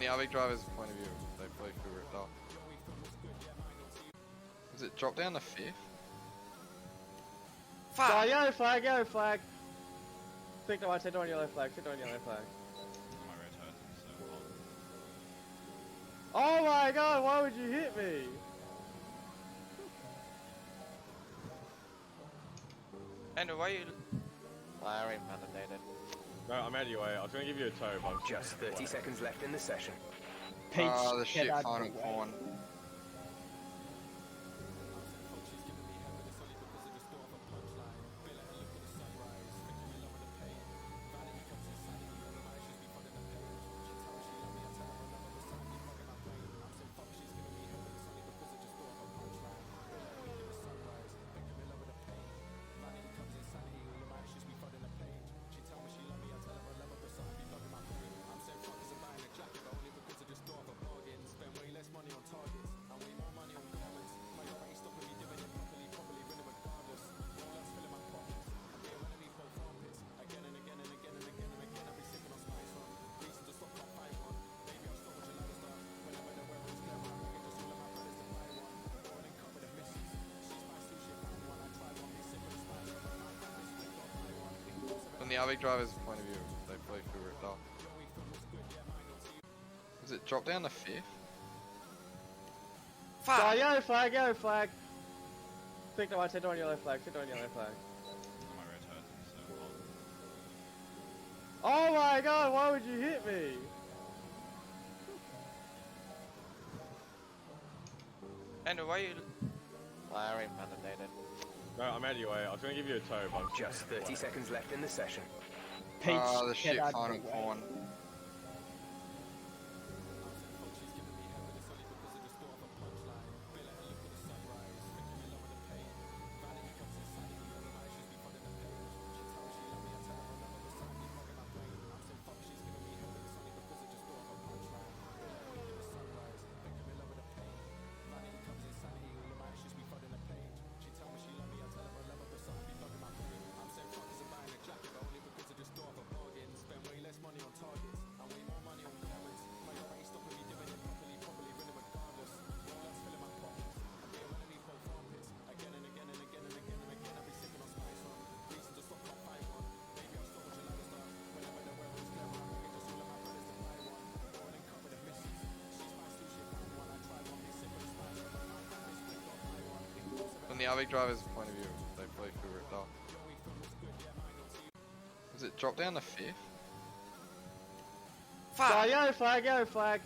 the other driver's point of view, they probably feel ripped off. Is it drop down to 5th? Fuck! Oh, yellow flag, yellow flag. Think no, I said on yellow flag, sit on yellow flag. My red hurt, so Oh my god, why would you hit me? Andrew, why you... I ain't validated. No, I'm out of your way. I was going to give you a tow, but... Just 30 seconds left in the session. Peach, the shit final corn. From the other driver's point of view, they probably feel ripped off. Is it drop down to 5th? Fuck! Oh, yellow flag, yellow flag. Think no, I said on yellow flag, sit on yellow flag. my red hurt, so Oh my god, why would you hit me? Andrew, why you... I ain't validated. No, I'm out of your way. I was going to give you a tow, but... Just 30 seconds left in the session. Peach, the shit final corn. From the other driver's point of view, they probably feel ripped off. Is it drop down to 5th? Fuck! Oh, yellow flag, yellow flag.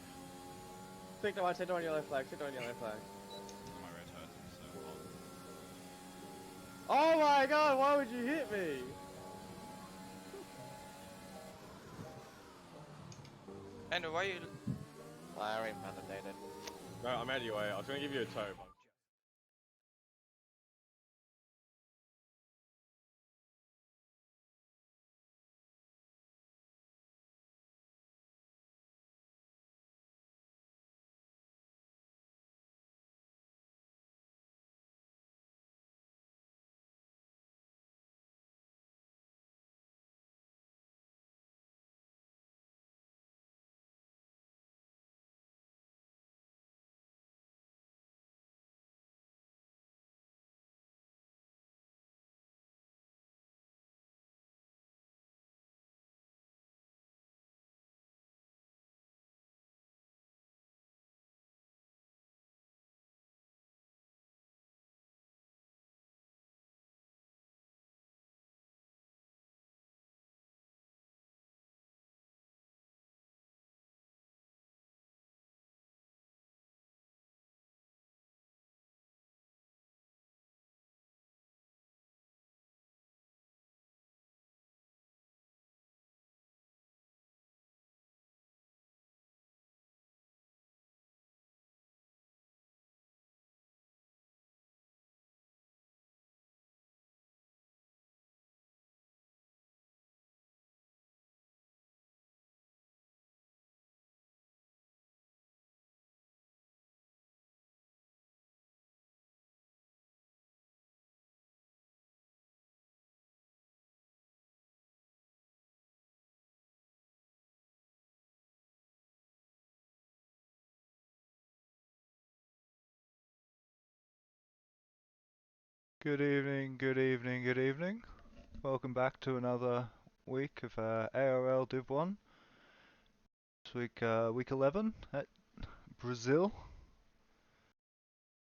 Think no, I said on yellow flag, sit on yellow flag. my red hurt, so Oh my god, why would you hit me? Andrew, why you... I ain't validated. No, I'm out of your way. I was going to give you a tow, but... Good evening, good evening, good evening. Welcome back to another week of ARL Div 1. This week, week 11 at Brazil.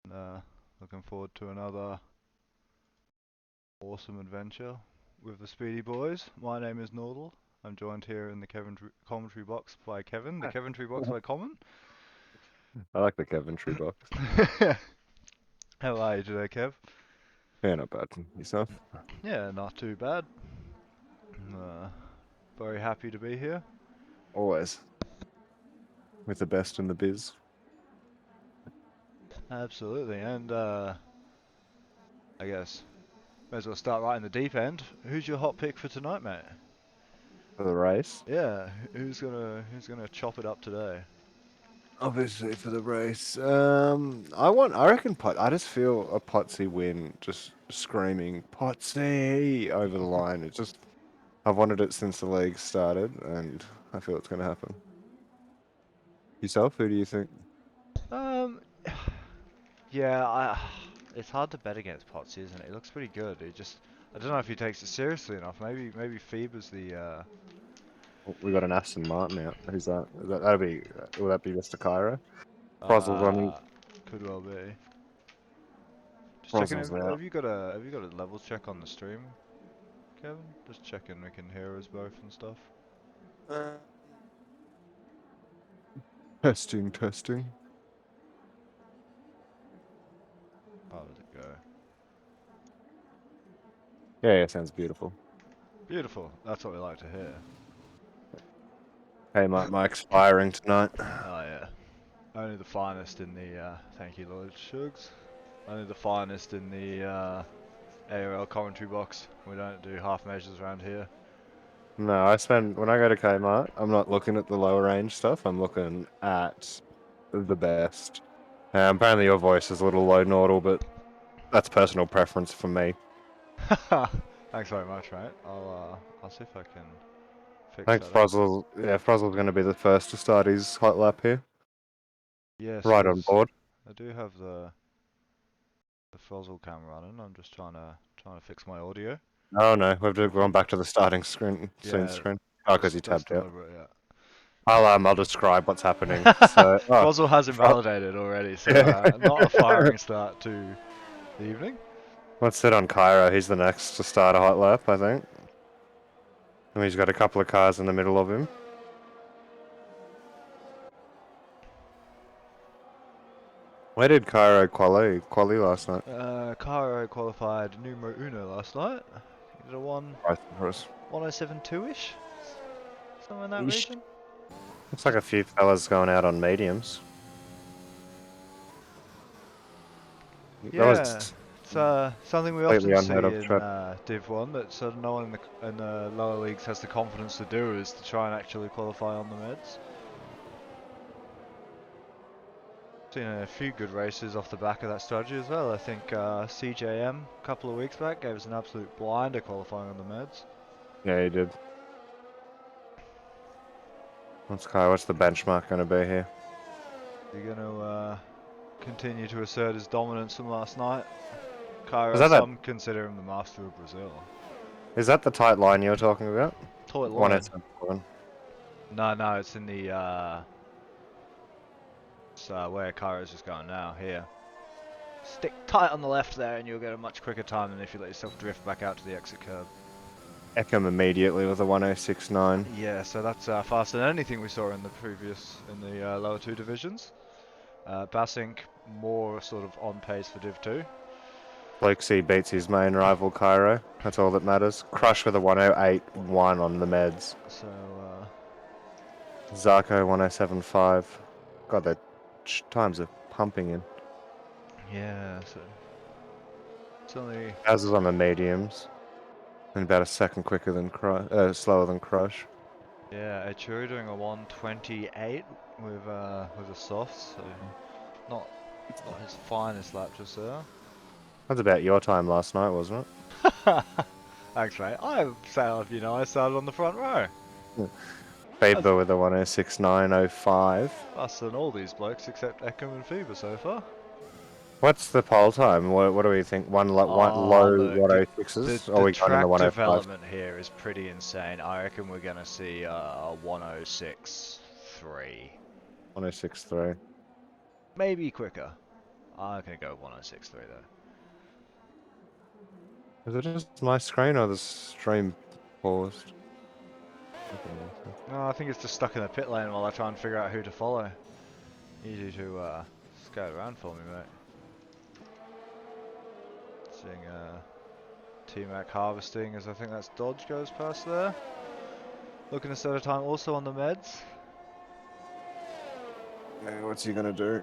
Looking forward to another awesome adventure with the Speedy Boys. My name is Nordal. I'm joined here in the commentary box by Kevin. The Coventry box by Common. I like the Coventry box. How are you today, Kev? Yeah, not bad. Yourself? Yeah, not too bad. Very happy to be here. Always. With the best in the biz. Absolutely, and I guess may as well start right in the deep end. Who's your hot pick for tonight, mate? For the race? Yeah, who's gonna chop it up today? Obviously for the race. I reckon I just feel a Potsy win, just screaming Potsy over the line. It's just, I've wanted it since the league started, and I feel it's going to happen. Yourself, who do you think? Yeah, it's hard to bet against Potsy, isn't it? He looks pretty good. I don't know if he takes it seriously enough. Maybe Feeber's the. We got an Aston Martin out. Who's that? That'll be, will that be Mr. Cairo? Prozel's running. Could well be. Just checking. Prozel's out. Have you got a levels check on the stream, Kevin? Just checking we can hear us both and stuff. Testing, testing. How did it go? Yeah, sounds beautiful. Beautiful. That's what we like to hear. Hey, my expiring tonight. Oh yeah. Only the finest in the. Thank you, Lord Shugs. Only the finest in the ARL commentary box. We don't do half measures around here. No, when I go to Kmart, I'm not looking at the lower range stuff, I'm looking at the best. Apparently your voice is a little low, Nordal, but that's personal preference for me. Thanks very much, mate. I'll see if I can fix Thanks, that up. Frizzle. Yeah, Frizzle's going to be the first to start his hot lap here. Yes, Right on board. I do have the Frozzle cam running. I'm just trying to fix my audio. Oh no, we've gone back to the starting screen. Screen. Oh, because he tabbed out. Yeah. I'll describe what's happening. So, Frozzle has invalidated already, so not a firing start to the evening. Let's sit on Cairo. He's the next to start a hot lap, I think. And he's got a couple of cars in the middle of him. Where did Cairo quali last night? Cairo qualified numero uno last night. He did a 107.2-ish, somewhere in that region. Looks like a few fellas going out on mediums. Yeah, it's something we often see in Div 1 that sort of no one in the lower leagues has the confidence to do, is to try and actually qualify on the meds. Seen a few good races off the back of that strategy as well. I think CJM a couple of weeks back gave us an absolute blinder qualifying on the meds. Yeah, he did. What's the benchmark going to be here? You're going to continue to assert his dominance from last night. Cairo, some consider him the master of Brazil. Is that the tight line you're talking about? Tight line? No, it's in the where Cairo's just going now, here. Stick tight on the left there and you'll get a much quicker time than if you let yourself drift back out to the exit curb. Ekem immediately with a 106.9. Yeah, so that's faster than anything we saw in the lower two divisions. Basink more sort of on pace for Div 2. Bloke C beats his main rival Cairo. That's all that matters. Crush with a 108.1 on the meds. So Zarko 107.5. God, their times are pumping in. Yeah, so it's only. As is on the mediums. And about a second quicker than slower than Crush. Yeah, Echuri doing a 128 with a soft, so not his finest lap just there. That's about your time last night, wasn't it? Thanks, mate. I started on the front row. Faber with a 106.905. Faster than all these blokes except Ekem and Fever so far. What's the poll time? What do we think? One low Look, the 106s? Or are the we going in the track 105s? development here is pretty insane. I reckon we're gonna see 106.3, 106.3. maybe quicker. I'm gonna go 106.3 though. Is it just my screen or the stream paused? No, I think it's just stuck in the pit lane while I try and figure out who to follow. Easy to scout around for me, mate. Seeing T-Mac harvesting as I think that's Dodge goes past there. Looking to set a time also on the meds. Yeah, what's he gonna do?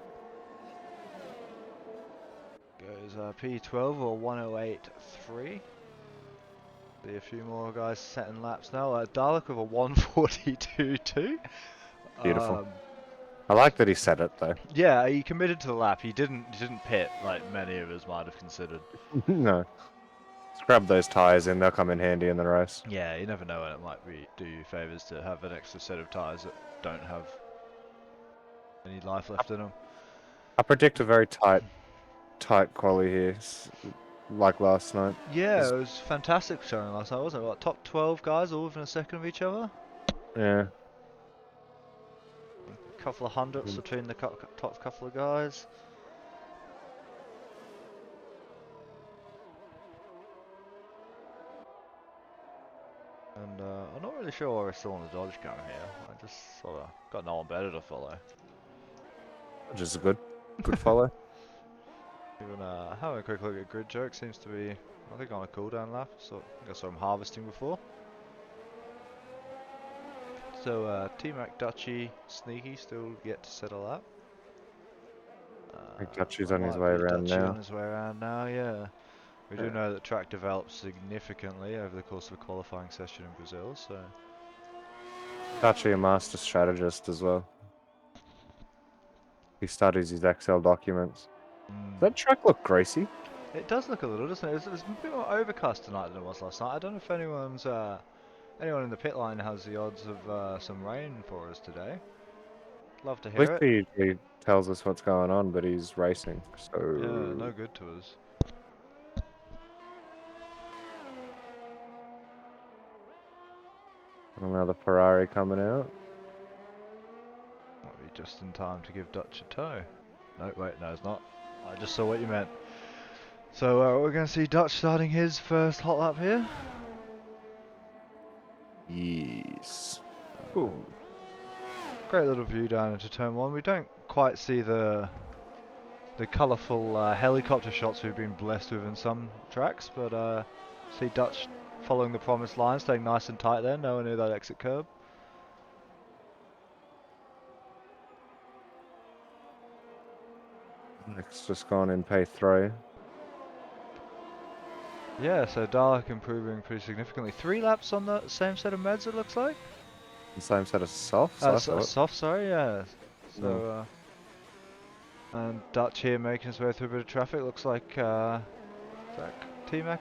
Goes P12 or 108.3. See a few more guys setting laps now. Dalek with a 142.2. Beautiful. I like that he said it though. Yeah, he committed to the lap. He didn't pit like many of us might have considered. No. Scrub those tyres in, they'll come in handy in the race. Yeah, you never know when it might do you favours to have an extra set of tyres that don't have any life left in them. I predict a very tight quali here, like last night. Yeah, it was fantastic showing last night, wasn't it? What, top 12 guys all within a second of each other? Yeah. A couple of hundredths between the top couple of guys. And I'm not really sure why we're still on the Dodge gun here. I just sort of got no one better to follow. Which is a good follow. Even having a quick look at Grid Joke seems to be, I think, on a cooldown lap. So I think I saw him harvesting before. So T-Mac, Dutchy, Sneaky still yet to settle up. I think Dutchy's on his way around Dutchy now. on his way around now, yeah. We do know that track develops significantly over the course of a qualifying session in Brazil, so... Dutchy a master strategist as well. He studies his Excel documents. Does that track look greasy? It does look a little, doesn't it? It's a bit more overcast tonight than it was last night. I don't know if anyone in the pit line has the odds of some rain for us today. Love to hear it. He usually tells us what's going on, but he's racing, so... Yeah, no good to us. Another Ferrari coming out. Might be just in time to give Dutch a tow. No, wait, no, it's not. I just saw what you meant. So we're going to see Dutch starting his first hot lap here. Yes. Ooh. Great little view down into turn 1. We don't quite see the colourful helicopter shots we've been blessed with in some tracks, but see Dutch following the promised line, staying nice and tight there, nowhere near that exit curb. Next just gone in P3. Yeah, so Dalek improving pretty significantly. 3 laps on the same set of meds, it looks like. The same set of softs, I thought. Soft, sorry, yeah. So, and Dutch here making his way through a bit of traffic. Looks like T-Mac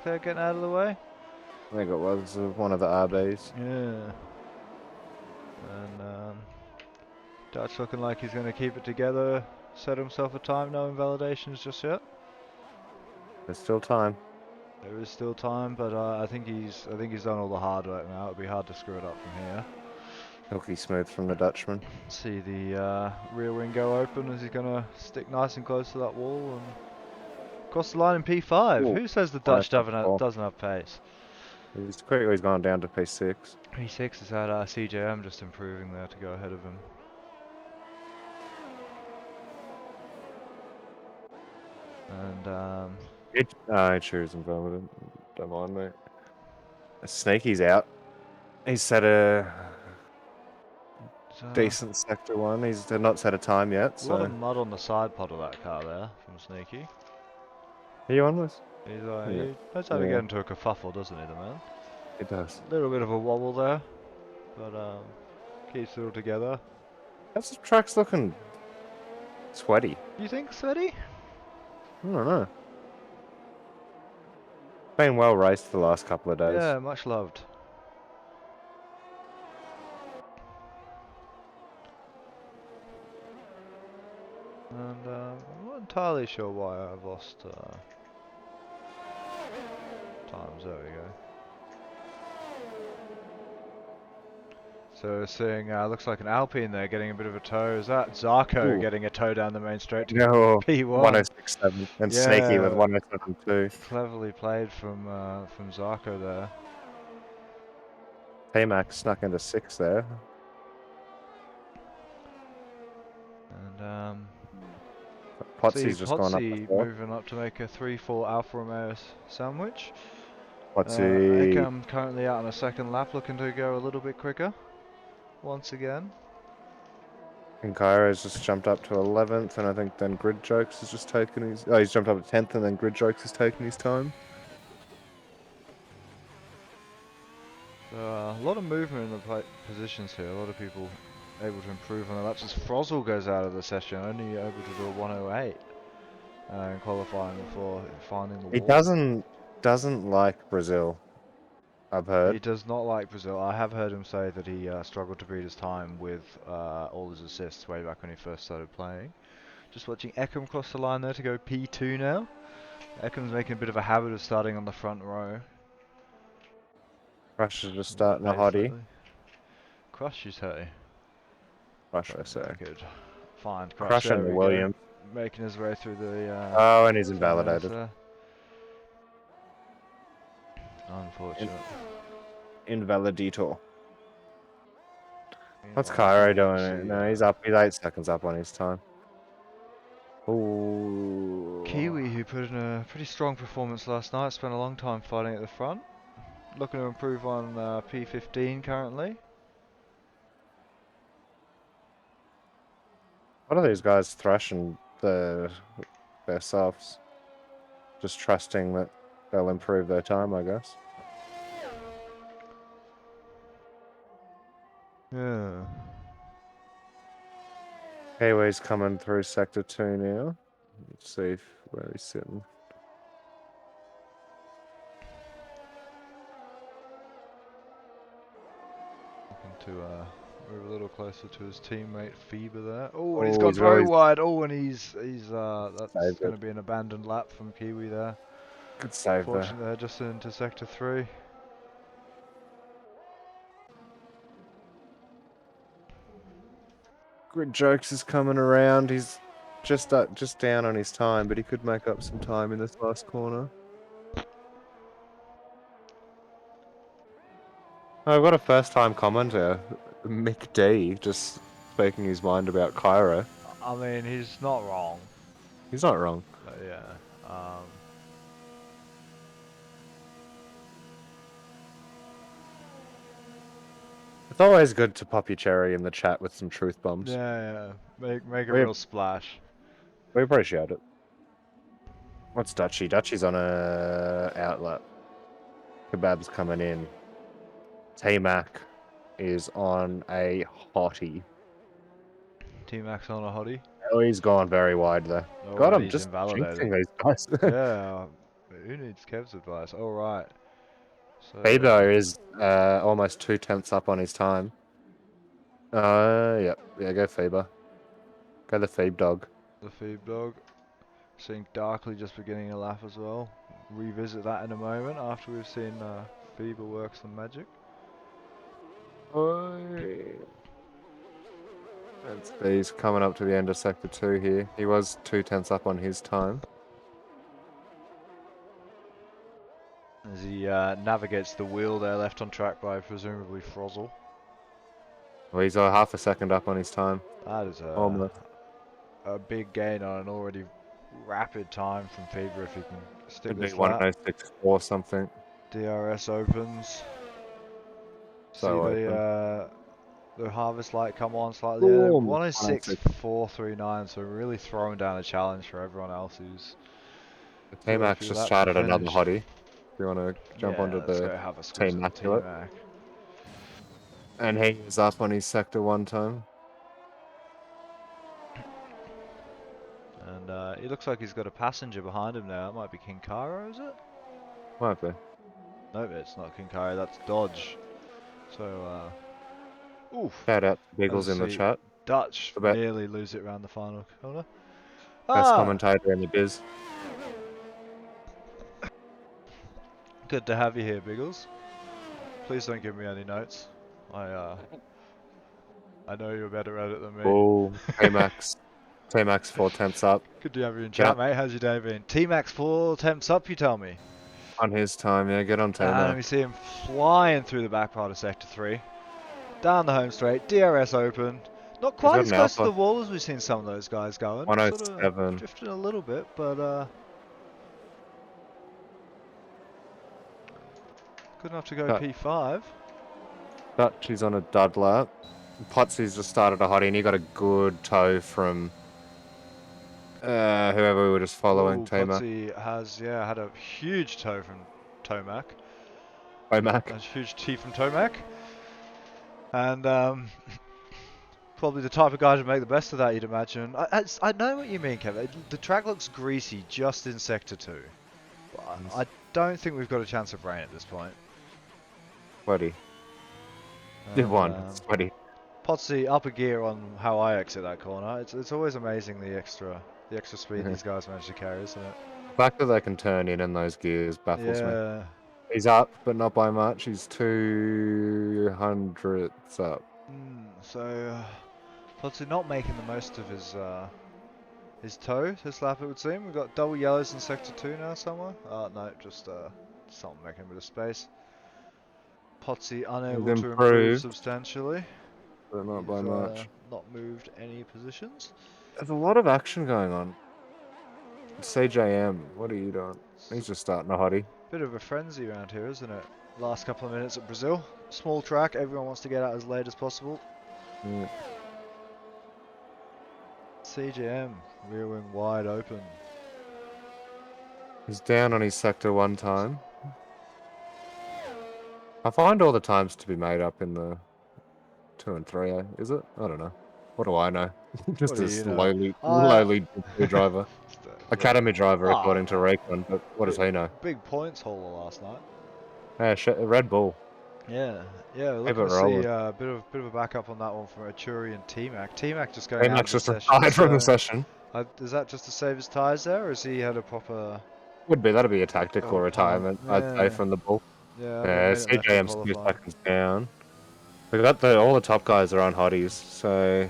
there getting out of the way. I think it was one of the RBs. Yeah. And Dutch looking like he's going to keep it together, set himself a time, no invalidations just yet. There's still time. There is still time, but I think he's done all the hard work now. It'll be hard to screw it up from here. Silky smooth from the Dutchman. See the rear wing go open as he's going to stick nice and close to that wall and cross the line in P5. Ooh, Who says the Dutch doesn't have pace? He's quickly gone down to P6. P6 is at CJM just improving there to go ahead of him. And I choose him, don't mind me. Sneaky's out. He's set a decent sector 1. He's not set a time yet, a lot so... of mud on the side pod of that car there from Sneaky. Are you on this? He knows how to get into a kerfuffle, doesn't he, the man? It does. A little bit of a wobble there, but keeps it all together. How's the track's looking sweaty? You think, sweaty? I don't know. Been well raced the last couple of days. Yeah, much loved. And I'm not entirely sure why I've lost times. There we go. So seeing, looks like an Alpine there getting a bit of a tow. Is that Zarko Ooh. getting a tow down the main straight to No, P1? 1067 and Sneaky with Yeah. 1072. Cleverly played from Zarko there. T-Mac snuck into 6 there. And see Potsy's just gone up as Potsy well. moving up to make a 3-4 Alfa Romeo sandwich. Potsy. Ekam currently out on a second lap, looking to go a little bit quicker once again. And Kairo's just jumped up to 11th, and I think then Grid Jokes has just taken his... Oh, he's jumped up to 10th, and then Grid Jokes has taken his time. So, a lot of movement in the positions here, a lot of people able to improve on the laps as Frozel goes out of the session, only able to do a 108 in qualifying before finding the He wall. doesn't like Brazil, I've heard. He does not like Brazil. I have heard him say that he struggled to beat his time with all his assists way back when he first started playing. Just watching Ekam cross the line there to go P2 now. Ekam's making a bit of a habit of starting on the front row. Crush is just starting a Pace hottie. lately. Crush, you say? Crush, I say. I could find Crush. Crush There and the we Williams. go. Making his way through the. Oh, and he's tyres invalidated. there. Unfortunate. Invalidito. What's Meanwhile, Cairo you can doing? see, No, he's up. He's 8 seconds up on his time. Ooh. Kiwi, who put in a pretty strong performance last night, spent a long time fighting at the front. Looking to improve on P15 currently. What are these guys thrashing their softs? Just trusting that they'll improve their time, I guess. Yeah. Kiwi's coming through sector 2 now. Let's see where he's sitting. Looking to move a little closer to his teammate Feber there. Oh, and he's Oh, gone he's very really wide. Oh, and that's saved going it. to be an abandoned lap from Kiwi there. Good save there. Fortunately, they're just into sector 3. Grid Jokes is coming around. He's just down on his time, but he could make up some time in this last corner. I've got a first-time commenter, Mick D, just speaking his mind about Cairo. I mean, he's not wrong. He's not wrong. But yeah. It's always good to pop your cherry in the chat with some truth bombs. Yeah. Make a We- real splash. We appreciate it. What's Dutchy? Dutchy's on a outlet. Kebab's coming in. T-Mac is on a hottie. T-Max on a hottie. Oh, he's gone very wide there. Oh, God, and I'm he's just invalidated. jinxing these guys. Yeah. Who needs Kev's advice? All right. So, Bebo is almost 2/10 up on his time. Yeah, go Feber. Go the Phoebe dog. The Phoebe dog. Seeing Darkly just beginning a lap as well. Revisit that in a moment after we've seen Phoebe work some magic. He's coming up to the end of sector 2 here. He was 2/10 up on his time. As he navigates the wheel there left on track by presumably Frozel. Well, he's half a second up on his time. That is Almost. a big gain on an already rapid time from Fever if he can stick Could be this lap. 106 or something. DRS opens. So See the harvest light come on slightly. Boom. 106.439, so really throwing down a challenge for everyone else who's. T-Mac just started another hottie. If you want to jump onto let's the go have a squeeze with T-Mac. T-Mac. And he is up on his sector 1 time. And it looks like he's got a passenger behind him now. It might be King Cairo, is it? Might be. Nope, it's not King Cairo, that's Dodge. So, oof. Shout out to Biggles in the see chat. Dutch About- nearly lose it around the final corner. Best Ah, commentator in the biz. good to have you here, Biggles. Please don't give me any notes. I know you're better at it than me. Oh, T-Max. T-Max 4 temps up. Good to have you in Get chat, up mate. How's your day been? T-Max 4 attempts up, you tell me. on his time. Yeah, get on And we T-Max. see him flying through the back part of Sector 3. Down the home straight, DRS open. Not He's quite got as an close to the alpha. wall as we've seen some of those guys going. Sort of 107. drifting a little bit, but good enough to go Cut. P5. Dutch, he's on a dud lap. Potsy's just started a hottie and he got a good toe from whoever we were just following. Ooh, T-Mac. Potsy has, yeah, had a huge toe from Tomac. T-Mac. A huge T from Tomac. And probably the type of guy to make the best of that, you'd imagine. I know what you mean, Kevin. The track looks greasy just in Sector 2. But I don't think we've got a chance of rain at this point. Sweaty. Did one. Sweaty. Potsy up a gear on how I exit that corner. It's always amazing the extra speed these guys manage to carry, isn't it? The fact that they can turn in those gears baffles me. Yeah. He's up, but not by much. He's 200ths up. So Potsy not making the most of his toe this lap, it would seem. We've got double yellows in Sector 2 now somewhere. No, just something making a bit of space. Potsy unable to improve substantially. But not He's, by much. not moved any positions. There's a lot of action going on. CJM, what are you doing? He's just starting a hottie. Bit of a frenzy around here, isn't it? Last couple of minutes at Brazil. Small track, everyone wants to get out as late as possible. Mm. CJM, rear wing wide open. He's down on his sector one time. I find all the times to be made up in the 2 and 3, is it? I don't know. What do I know? Just a lowly driver. Academy driver, according to Raycon, but what does he know? Big points hauler last night. Yeah, Red Bull. Yeah, looking to see a bit of a backup on that one from Achuri and T-Mac. T-Mac just going out of the just session. retired from the session. Is that just to save his tyres there, or has he had a proper... That'd be a tactical retirement, I'd say, from the Bull. Yeah, CJM's 2 seconds down. We got all the top guys are on hotties, so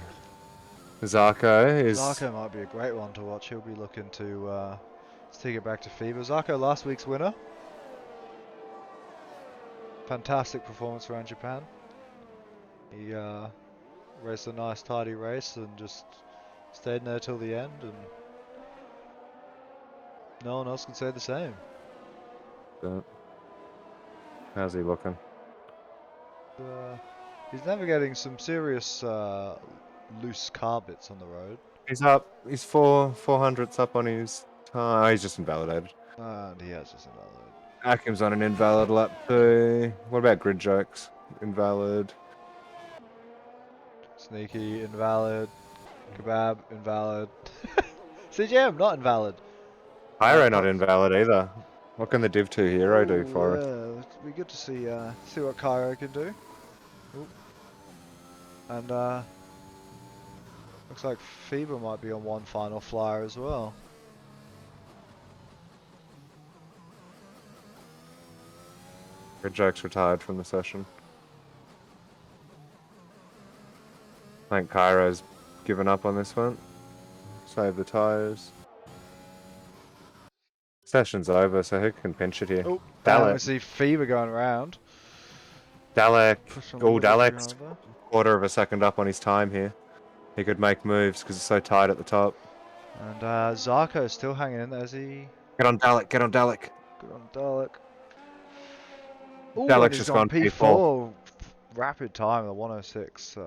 Zarko might be a great one to watch. He'll be looking to take it back to FIBA. Zarko, last week's winner. Fantastic performance around Japan. He raced a nice tidy race and just stayed in there till the end, and no one else can say the same. How's he looking? He's navigating some serious loose car bits on the road. He's up. He's 400ths up on his time. Oh, he's just invalidated. And he has just invalidated. Akim's on an invalid lap too. What about Grid Jokes? Invalid. Sneaky, invalid. Kebab, invalid. CJM, not invalid. Pyro not invalid either. What can the Div 2 hero do for us? Yeah, it'd be good to see what Cairo can do. Ooh. And looks like FIBA might be on one final flyer as well. Grid Jokes retired from the session. I think Cairo's given up on this one. Save the tyres. Session's over, so who can pinch it here? Oh, Dalek. I see FIBA going around. Dalek's quarter of a second up on his time here. He could make moves because it's so tight at the top. And Zarko's still hanging in there. Is he? Get on Dalek, get on Dalek. Good on Dalek. Ooh, Dalek's just gone P4. Rapid time, the 106.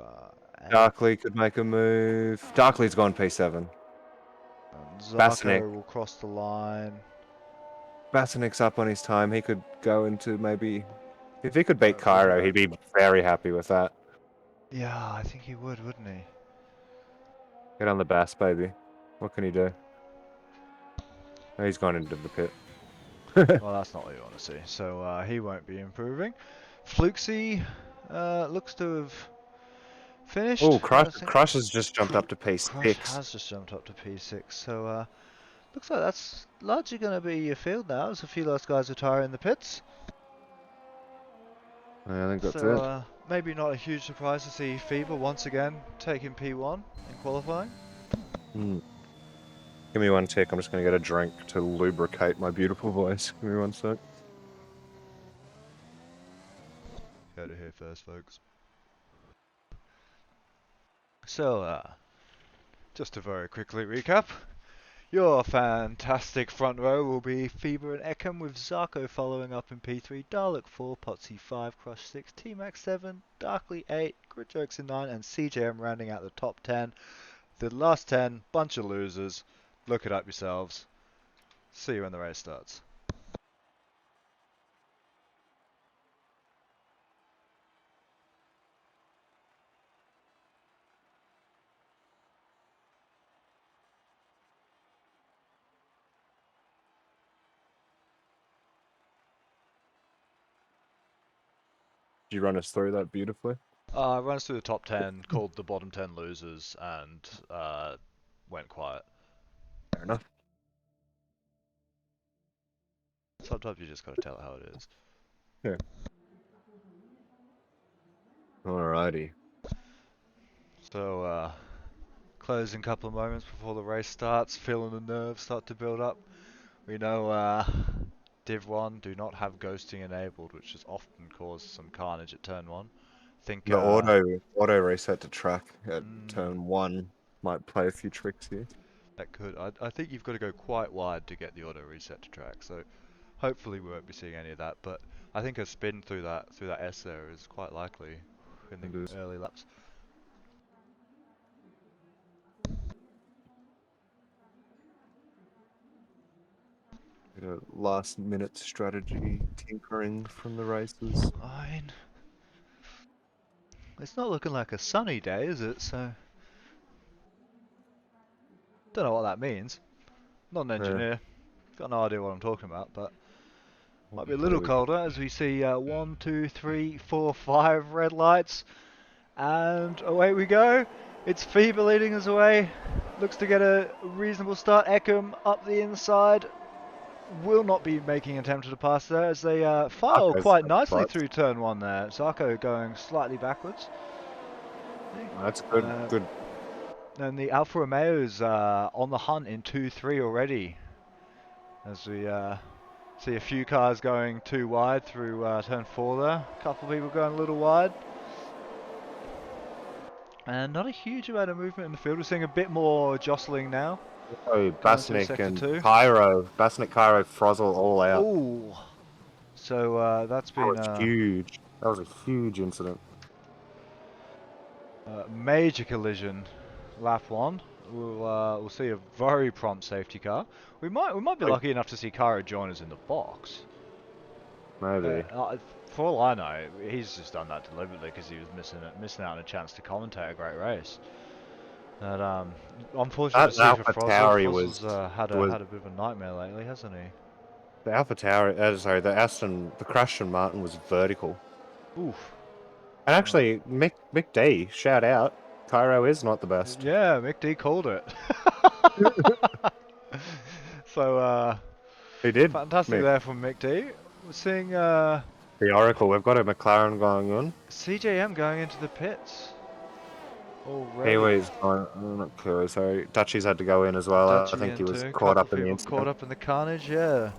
Darkly could make a move. Darkly's gone P7. And Zarko Bassinek. will cross the line. Bassanik's up on his time. He could go into maybe... If he could beat Cairo, he'd be very happy with that. Yeah, I think he would, wouldn't he? Get on the Bass, baby. What can he do? Oh, he's gone into the pit. Well, that's not what you want to see. So he won't be improving. Flukesy looks to have finished. Oh, I think Crush has just jumped up to Crush P6. has just jumped up to P6, so looks like that's largely going to be your field now. There's a few last guys retiring in the pits. I think that's So it. maybe not a huge surprise to see Fever once again taking P1 in qualifying. Hmm. Give me one tick. I'm just going to get a drink to lubricate my beautiful voice. Give me one sec. Heard it here first, folks. So, just to very quickly recap, your fantastic front row will be Fever and Eckham, with Zarko following up in P3, Dalek 4, Potsy 5, Crush 6, T-Max 7, Darkly 8, Gritjokes in 9, and CJM rounding out the top 10. The last 10, bunch of losers. Look it up yourselves. See you when the race starts. Did you run us through that beautifully? Runs through the top 10, called the bottom 10 losers, and went quiet. Fair enough. Sometimes you just gotta tell it how it is. Yeah. Alrighty. So, closing couple of moments before the race starts, feeling the nerves start to build up. We know Div 1 do not have ghosting enabled, which has often caused some carnage at turn 1. Think The auto reset to track at turn 1 might play a few tricks here. that could. I think you've got to go quite wide to get the auto reset to track, so hopefully we won't be seeing any of that. But I think a spin through that S there is quite likely in It the is. early laps. Bit of last minute strategy tinkering from the races. I mean, it's not looking like a sunny day, is it? So don't know what that means. Not an engineer. Got no idea what I'm talking about, but might be a little colder as we see 1, 2, 3, 4, 5 red lights, and away we go. It's Fever leading us away. Looks to get a reasonable start. Eckham up the inside. Will not be making an attempt to pass there as they file quite nicely through turn 1 there. Zarko going slightly backwards. That's good. Good. And the Alfa Romeo's on the hunt in 2-3 already. As we see a few cars going too wide through turn 4 there. A couple of people going a little wide. And not a huge amount of movement in the field. We're seeing a bit more jostling now. Oh, Basnik and two. Basnik, Cairo, Frozzle all out. Oh, so that's been huge. That was a huge incident. Major collision, lap 1. We'll see a very prompt safety car. We might be lucky enough to see Cairo join us in the box. Maybe. For all I know, he's just done that deliberately because he was missing out on a chance to commentate a great race. But unfortunately, for Frozzle's had a bit of a nightmare lately, hasn't he? The the Crash Martin was vertical. Oof. And actually, Mick D, shout out. Cairo is not the best. Yeah, Mick D called it. So he did. Fantastic there from Mick D. We're seeing the Oracle. We've got a McLaren going on. CJM going into the pits. Already. Kiwi's not Kiwi, sorry. Dutchie's had to go in as well. I think he was caught up in the incident. Caught up in the carnage, yeah.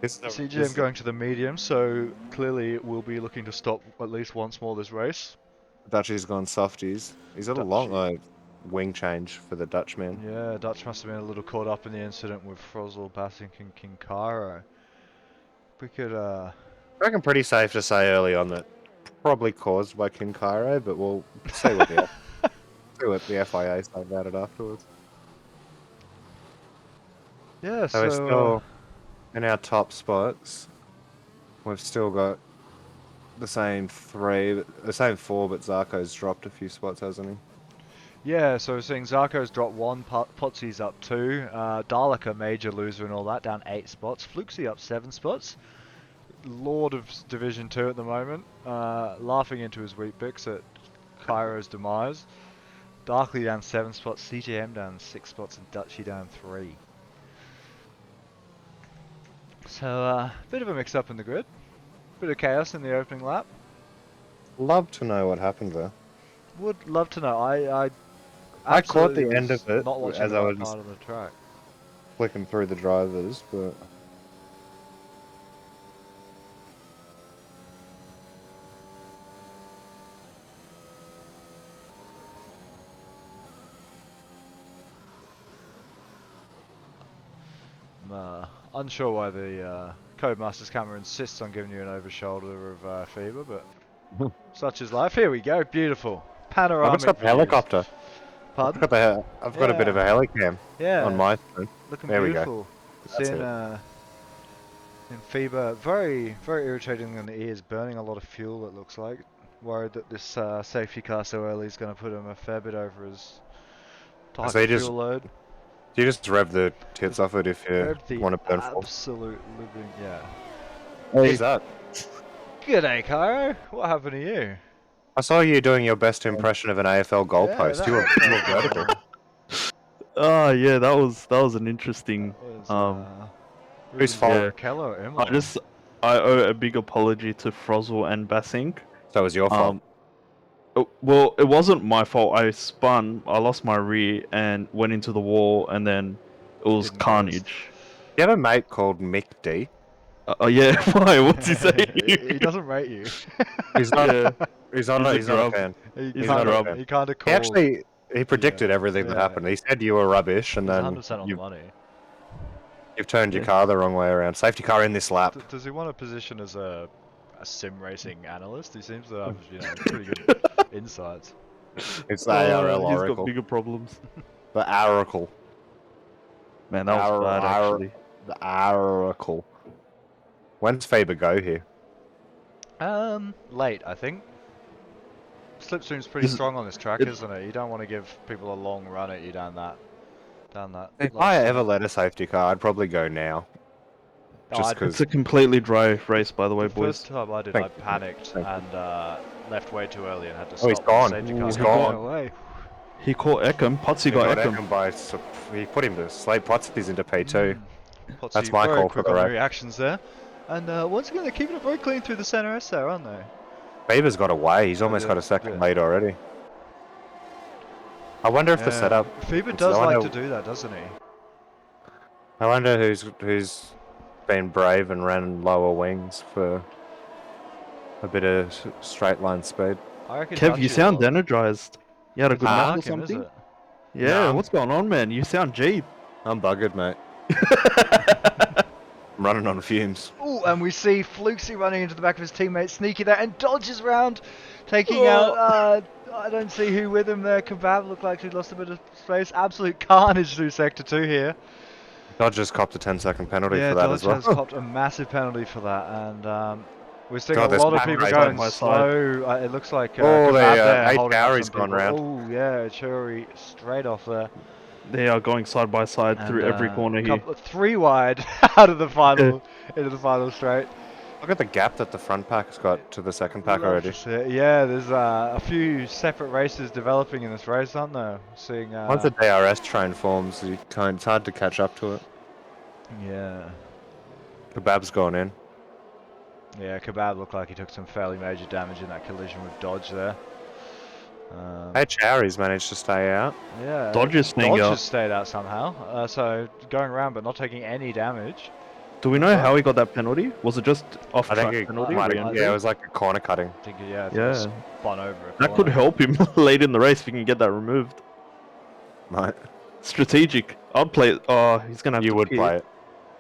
CGM going to the medium, so clearly we'll be looking to stop at least once more this race. Dutchie's gone softies. He's had a long wing change for the Dutchman. Yeah, Dutch must have been a little caught up in the incident with Frozzle, Basink and King Cairo. We could I reckon pretty safe to say early on that probably caused by King Cairo, but we'll see what the FIA say about it afterwards. Yeah, so we're still in our top spots. We've still got the same four, but Zarko's dropped a few spots, hasn't he? Yeah, so we're seeing Zarko's dropped 1, Potsy's up 2, Dalek a major loser and all that, down 8 spots, Fluxy up 7 spots, Lord of Division 2 at the moment, laughing into his wheat bix at Cairo's demise. Darkly down 7 spots, CJM down 6 spots, and Dutchy down 3. So, bit of a mix-up in the grid. Bit of chaos in the opening lap. Love to know what happened there. Would love to know. I caught the absolutely end was of it not watching as the I right was part of the track. flicking through the drivers, but I'm unsure why the Codemasters camera insists on giving you an over shoulder of fever, but such is life. Here we go, beautiful panoramic. I've just got the views. helicopter. Pardon? I've got a bit of a helicam Yeah, on my phone. looking There we go. beautiful. That's Seeing it. in fever, very irritating in the ears, burning a lot of fuel. It looks like. Worried that this safety car so early is going to put him a fair bit over his So target you fuel load. just rev the tits off it if you Revved the want to burn full. absolute living, yeah. Who's that? G'day, Cairo. What happened to you? I saw you doing your best impression of an AFL goalpost. that you were was, vertical. Oh yeah, that was an interesting. Whose fault? Yeah. Kello or Emma? I owe a big apology to Frozzle and Basink. So it was your fault. Well, it wasn't my fault. I spun, I lost my rear, and went into the wall, and then it was Didn't carnage. You have a mate called Mick D. Oh yeah, why? What's he saying? he doesn't rate you. He's not. Yeah. He's not a fan. He not a kind fan. of called. He predicted everything that yeah. happened. He said you were rubbish, and He's then 100% on the money. you've turned your car the wrong way around. Safety car in this lap. Does he want a position as a sim racing analyst? He seems to have pretty good insights. It's the ARL He's Oracle. got bigger problems. The Oracle. Man, that was bad actually. The Oracle. When's Faber go here? Late, I think. Slipstream's pretty strong on this track, isn't it? You don't want to give people a long run at you down that. If I ever led a safety car, I'd probably go now. Just because It's a completely dry race, by the way, the boys. first time I did, I panicked and left way too early and had to stop. he's gone. The safety car He's from gone. going away. He caught Eckham. Potsy got Eckham. He put him to sleep. Potsy's into P2. Potsy That's my very call for quick the on race. reactions there. And once again, they're keeping it very clean through the center S there, aren't they? Beaver's got away. He's almost got a second lead already. I wonder if the setup. Fever does like to do that, doesn't he? I wonder who's been brave and ran lower wings for a bit of straight line speed. I reckon Kev, you Dutchy sound will. energized. You had a good It's nap not or him, is something? it? Yeah, Nah. what's going on, man? You sound Jeep. I'm buggered, mate. I'm running on fumes. Ooh, and we see Flukesy running into the back of his teammate, sneaky there, and dodges round, taking out, I don't see who with him there. Kebab looked like he lost a bit of space. Absolute carnage through Sector 2 here. Dodge just copped a 10-second penalty Yeah, for that Dodge as well. has copped a massive penalty for that, and we're seeing God, a there's lot of Pat people right going on my slow. It looks like Oh, Kebab the there holding up H-Power's some gone people. round. Oh, yeah, Churi straight off there. They are going side by side through every corner here. Three wide out of the final, into the final straight. Look at the gap that the front pack's got to the second pack Love already. to see it. Yeah, there's a few separate races developing in this race, aren't there? Seeing. Once the DRS train forms, it's hard to catch up to it. Yeah. Kebab's gone in. Yeah, Kebab looked like he took some fairly major damage in that collision with Dodge there. Hey, Chowry's managed to stay out. Yeah, Dodge is staying Dodge out. has stayed out somehow. So going around but not taking any damage. Do we know how he got that penalty? Was it just off I track think penalty? yeah, it was like a corner cutting. I think it Yeah. was spun over. a That could corner. help him late in the race if he can get that removed. Right. Strategic. I'd play it. Oh, he's gonna have You to would pit. play it.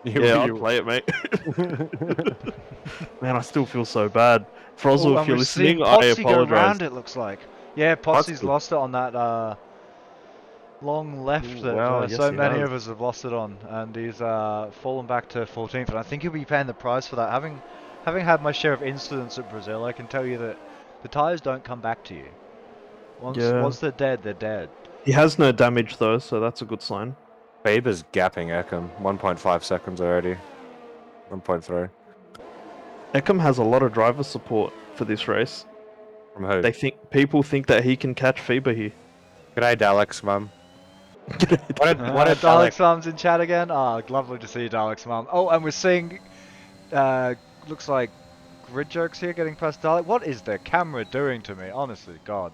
Yeah, I'd play it, mate. Man, I still feel so bad. Frozzle, if you're listening, I Potsy go round, apologize. it looks like. Yeah, Potsy's Potsy. lost it on that long left Ooh, that wow, yes, so he many has. of us have lost it on, and he's fallen back to 14th, and I think he'll be paying the price for that. Having had my share of incidents at Brazil, I can tell you that the tyres don't come back to you. Once they're dead, they're dead. He has no damage though, so that's a good sign. Bieber's gapping Eckham. 1.5 seconds already. 1.3. Eckham has a lot of driver support for this race. From who? People think that he can catch Fever here. G'day, Dalek's mum. What did Dalek's Dalek? mum's in chat again. Ah, lovely to see Dalek's mum. Oh, and we're seeing, looks like grid jokes here getting past Dalek. What is the camera doing to me? Honestly, God.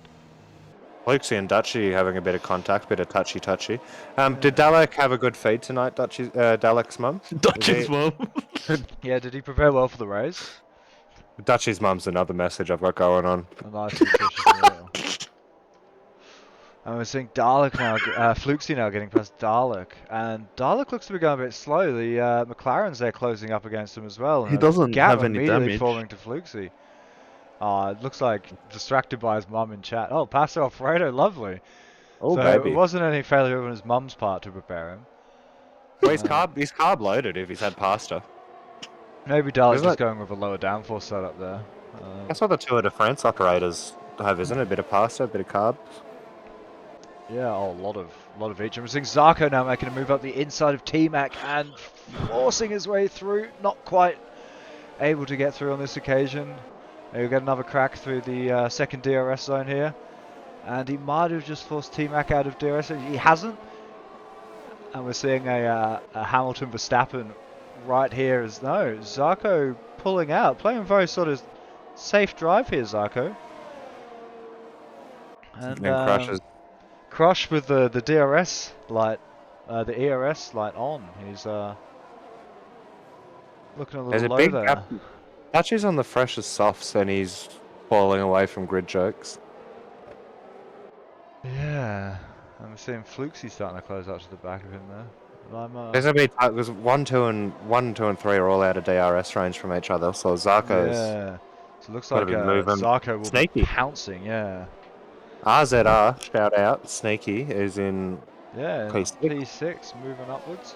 Luxie and Dutchy having a bit of contact, bit of touchy. Did Dalek have a good feed tonight, Dalek's mum? Dutch's mum. Yeah, did he prepare well for the race? Dutchy's mum's another message I've got going on. A nice nutritious meal. And we're seeing Dalek now, Fluxy now getting past Dalek. And Dalek looks to be going a bit slow. The McLaren's there closing up against him as well. He And a doesn't gap have any immediately damage. forming to Fluxy. It looks like distracted by his mum in chat. Oh, Pastor Alfredo, lovely. Oh, So baby. it wasn't any failure on his mum's part to prepare him. Well, he's carb loaded if he's had pasta. Maybe Dalek's Isn't just that- going with a lower downforce setup there. That's what the Tour de France operators have, isn't it? A bit of pasta, a bit of carb. Yeah, a lot of each. And we're seeing Zarko now making a move up the inside of T-Mac and forcing his way through. Not quite able to get through on this occasion. He'll get another crack through the second DRS zone here. And he might have just forced T-Mac out of DRS. He hasn't. And we're seeing a Hamilton Verstappen right here as no. Zarko pulling out. Playing a very sort of safe drive here, Zarko. And crushes. Crush with the DRS light, the ERS light on. He's looking a There's little a low big there. gap. Dutchy's on the freshest softs and he's falling away from grid jokes. Yeah, I'm seeing Fluxy starting to close up to the back of him there. But I'm, There's a bit because 1, 2, and 3 are all out of DRS range from each other, so Zarko's yeah. So it looks gotta like be moving. Zarko will Sneaky. be pouncing. Yeah. RZR, shout out, Sneaky is in Yeah. P6. P6 moving upwards.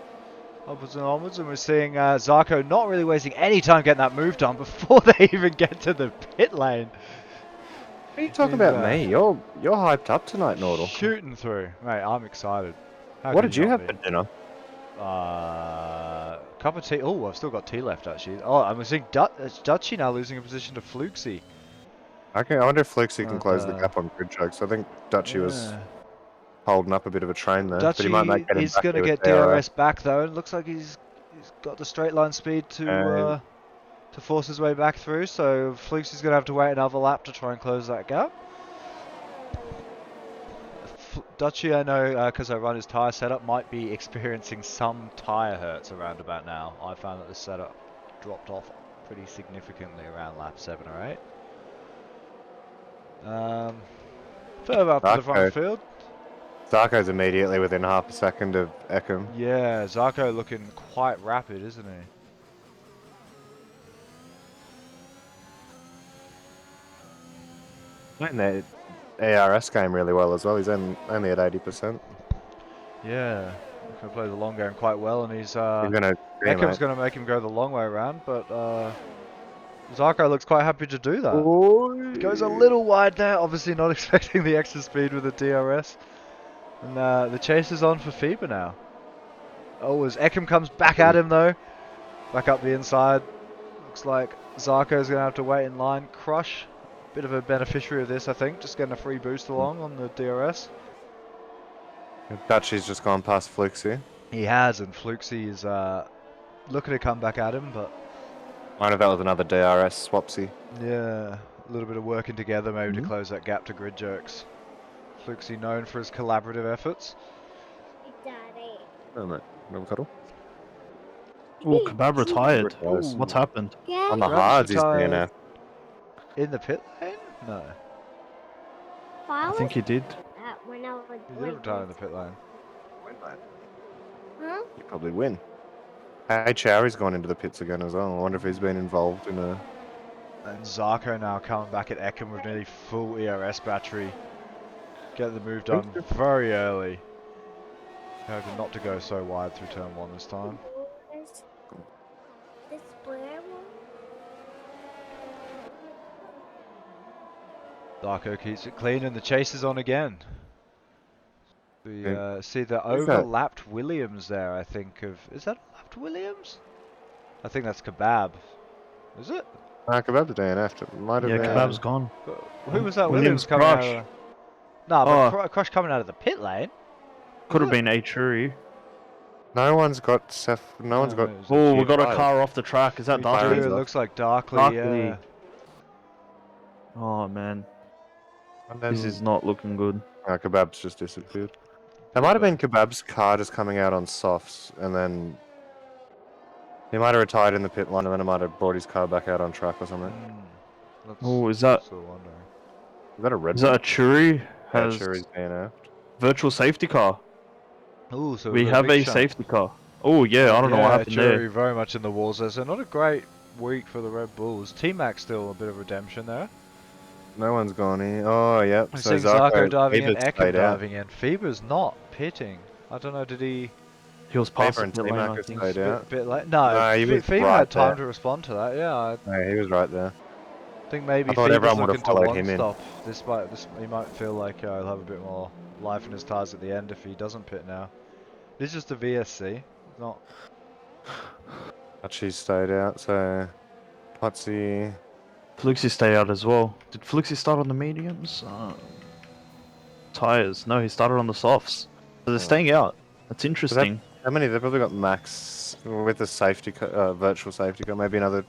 Upwards and onwards, and we're seeing Zarko not really wasting any time getting that move done before they even get to the pit lane. What are you talking He's, about me? You're hyped up tonight, Nordal. Shooting through. Mate, I'm excited. How What can did you not have be? for dinner? Cup of tea. Oh, I've still got tea left actually. Oh, I'm seeing Dutchy now losing a position to Fluxy. Okay, I wonder if Fluxy can close the Uh, gap on grid jokes. I think Dutchy was Yeah. holding up a bit of a train there, but he might Dutchy make it is back going to here get with DRS. DRS back though, and looks like he's got the straight line speed to force his way back through. So Fluxy's going to have to wait another lap to try and close that gap. Dutchy, I know, because I run his tyre setup, might be experiencing some tyre hurts around about now. I found that the setup dropped off pretty significantly around lap 7 or 8. Further up to the front field. Zarko's immediately within half a second of Ekim. Yeah, Zarko looking quite rapid, isn't he? Playing that ARS game really well as well. He's only at 80%. Yeah, he's going to play the long game quite well, and he's Ekim's Ekim's going to make him go the long way around, but Zarko looks quite happy to do that. Goes a little wide there, obviously not expecting the extra speed with the DRS. And the chase is on for Fever now. Oh, as Ekim comes back at him though, back up the inside. Looks like Zarko's going to have to wait in line. Crush, bit of a beneficiary of this, I think, just getting a free boost along on the DRS. Dutchy's just gone past Fluxy. He has, and Fluxy is looking to come back at him, but Might have that with another DRS swapsy. yeah, a little bit of working together maybe to close that gap to grid jerks. Fluxy known for his collaborative efforts. Oh, mate. Another cuddle? Oh, Kebab retired. Ooh. What's happened? On the Kebab's hards, he's retired. DNF. In the pit lane? No. I think he did. He did retire in the pit lane. You probably win. Hey, Chowry's gone into the pits again as well. I wonder if he's been involved in a... And Zarko now coming back at Ekim with nearly full ERS battery. Get the move done very early. Hoping not to go so wide through turn 1 this time. Zarko keeps it clean and the chase is on again. We see the overlapped Williams there, I think. Is that overlapped Williams? I think that's Kebab. Is it? Kebab's DNF'd. It might have Yeah, been. Kebab's gone. Who was that? Williams coming Crush. out of the... No, but Oh. Crush coming out of the pit lane? Could have Was been Achuri. No one's got Seth. No one's got. Oh, we got a Five. car off the track. Is that We Darkly? do, it looks like Darkly, Darkly. yeah. Oh man, And then this is not looking good. Kebab's just disappeared. There might have been Kebab's car just coming out on softs, and then he might have retired in the pit line, and then he might have brought his car back out on track or something. Oh, is that Is that a red? is that Achuri? Has Sure is DNF'd. virtual safety car. Ooh, so We got have big a shot. safety car. Oh yeah, I don't know what happened Jury there. very much in the walls there, so not a great week for the Red Bulls. T-Mac still a bit of redemption there. No one's gone here. Oh, yep. I'm So seeing Zarko diving in, David's Ekem stayed out. diving in. Fever's not pitting. I don't know, did he... He was past Faber and the pit lane, T-Mac I have think. stayed out. Bit late? No, No, he was Fever right had time there. to respond to that, yeah. I No, he was right there. think maybe I thought Fever's everyone would have looking to followed one him in. stop. He might feel like he'll have a bit more life in his tires at the end if he doesn't pit now. This is just a VSC, not... But she stayed out, so Potsy. Fluxy stay out as well. Did Fluxy start on the mediums? Tires. No, he started on the softs. So they're staying out. That's interesting. How many? They've probably got max with the safety, virtual safety car. Maybe another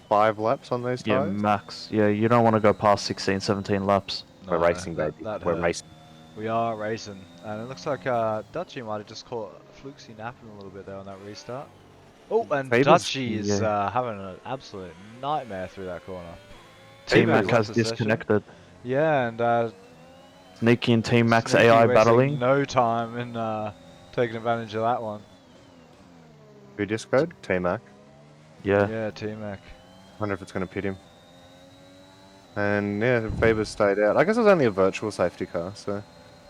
5 laps on those Yeah, tires. max. Yeah, you don't want to go past 16, 17 laps. We're No, racing, that- baby. that We're hurt. racing. We are racing, and it looks like Dutchy might have just caught Fluxy napping a little bit there on that restart. Oh, and Faber's- Dutchy is yeah. having an absolute nightmare through that corner. T-Mac Faber's has left the session. disconnected. Yeah, and Sneaky and T-Mac's Sneaky AI wasting battling. no time in taking advantage of that one. Who discoed? T-Mac. Yeah. Yeah, T-Mac. Wonder if it's going to pit him. And yeah, Faber stayed out. I guess it was only a virtual safety car, so.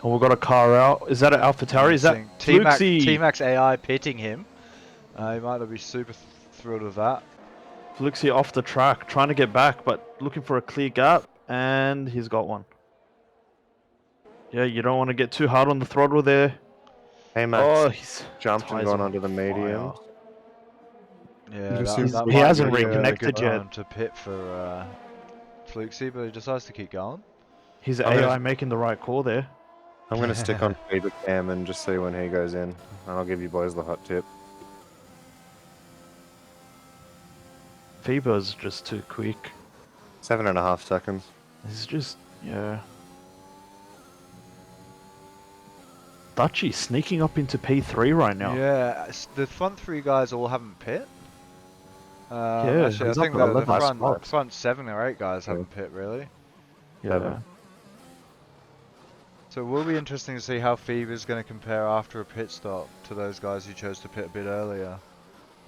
Oh, we've got a car out. Is that an AlphaTauri? Is that T-Mac, Fluxy? T-Mac's AI pitting him? He might not be super thrilled with that. Fluxy off the track, trying to get back, but looking for a clear gap, and he's got one. Yeah, you don't want to get too hard on the throttle there. Hey, Max. Oh, he's Jumped and tires gone on onto the medium. Yeah, Just that, seems- that he might hasn't be a reconnected good yet. time to pit for Fluxy, but he decides to keep going. His I'm AI gonna- making the right call there. I'm going to stick on Faber cam and just see when he goes in. And I'll give you boys the hot tip. Fever's just too quick. 7.5 seconds. He's just, yeah. Dutchy sneaking up into P3 right now. Yeah, the front 3 guys all haven't pit. Yeah, actually, I he's up think at the 11 front, spots. 7 or 8 guys haven't pit really. Yeah. So it will be interesting to see how Fever's going to compare after a pit stop to those guys who chose to pit a bit earlier.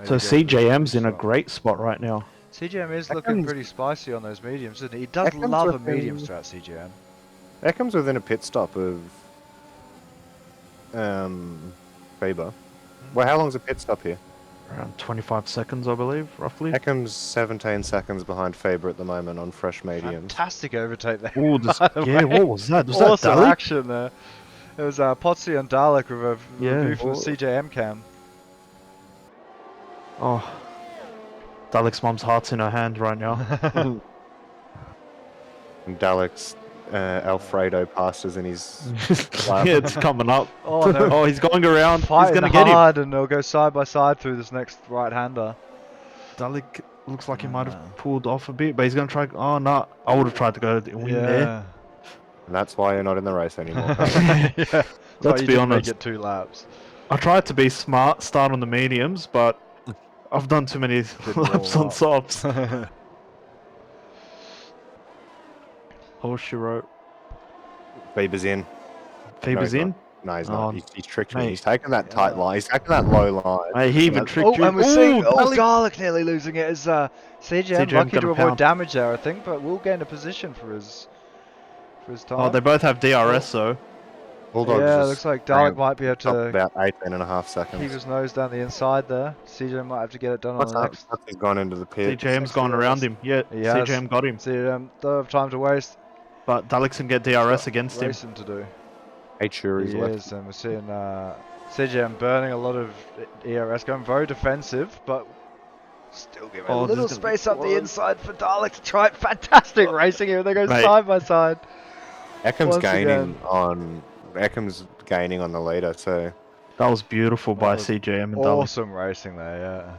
Maybe So go for the CJM's pit in a stop. great spot right now. CJM is looking Ekham's- pretty spicy on those mediums, isn't he? He does Ekham's love a within- mediums throughout CJM. Eckham's within a pit stop of Faber. Well, how long's a pit stop here? Around 25 seconds, I believe, roughly. Eckham's 17 seconds behind Faber at the moment on fresh mediums. Fantastic overtake there. Oh, this, by the yeah, way. what was that? Was Awesome that Dalek? action there. It was Potsy and Dalek with a Yeah, review from the well- CJM cam. Oh. Dalek's mom's heart's in her hand right now. And Dalek's Alfredo passes in his yeah, it's coming up. Oh, no. Oh, he's going around. He's Fighting going to get him. hard, and they'll go side by side through this next right-hander. Dalek looks like he might have pulled off a bit, but he's going to try. Oh, no. I would have tried to go win there. And that's why you're not in the race anymore. Yeah. Let's you be didn't honest. Make it 2 laps. I tried to be smart, start on the mediums, but I've done too many laps warm on up. softs. Oh, she wrote. Faber's in. Faber's he's in? not. No, he's Oh, not. He's tricked me. mate. He's taken that tight line. He's taken that low line. Mate, he even That's- tricked you. And we're seeing Dalek- Dalek nearly losing it as CJM CJM lucky got to a avoid pound. damage there, I think, but will gain a position for his time. Oh, they both have DRS, though. Bulldogs yeah, just looks like Dalek ran might be able up to about 18.5 seconds. keep his nose down the inside there. CJM might have to get it done What's on the up? next. He's gone into the pit. CJM's gone around him. Yeah, He has. CJM got him. CJM don't have time to waste. But Dalek can get DRS against him. Racing to do. H-Shuri's He left. is, and we're seeing CJM burning a lot of ERS, going very defensive, but Still giving Oh, a this little is gonna be space up the close. inside for Dalek to try it. Fantastic racing here. They go Mate. side by side. Eckham's Once again. Eckham's gaining on the leader, so That was beautiful That by was CJM and Dalek. awesome racing there, yeah.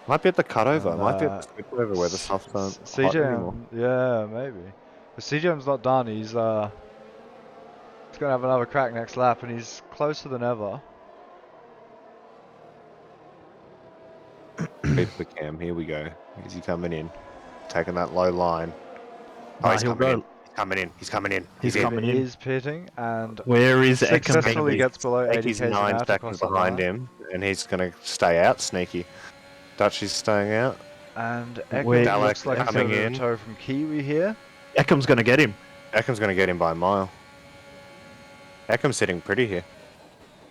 might be at the cutover. And, Might be at the switch over where the softs aren't hot anymore. CJM, yeah, maybe. But CJM's not done. He's gonna have another crack next lap, and he's closer than ever. Beat the cam. Here we go. Is he coming in? Taking that low line. Oh, Nah, he's he'll coming go. in. He's coming in. He's coming in. He's in. coming in. Is pitting and Where is Ekam successfully taking gets below 80 Sneaky's k's an 9 hour to seconds cross the behind line. him, and he's going to stay out, Sneaky. Dutchy's staying out. And Wait, Ekam looks Dalek like he's got a coming bit of in. a toe from Kiwi here. Ekam's gonna get him. Eckham's going to get him by a mile. Eckham's sitting pretty here.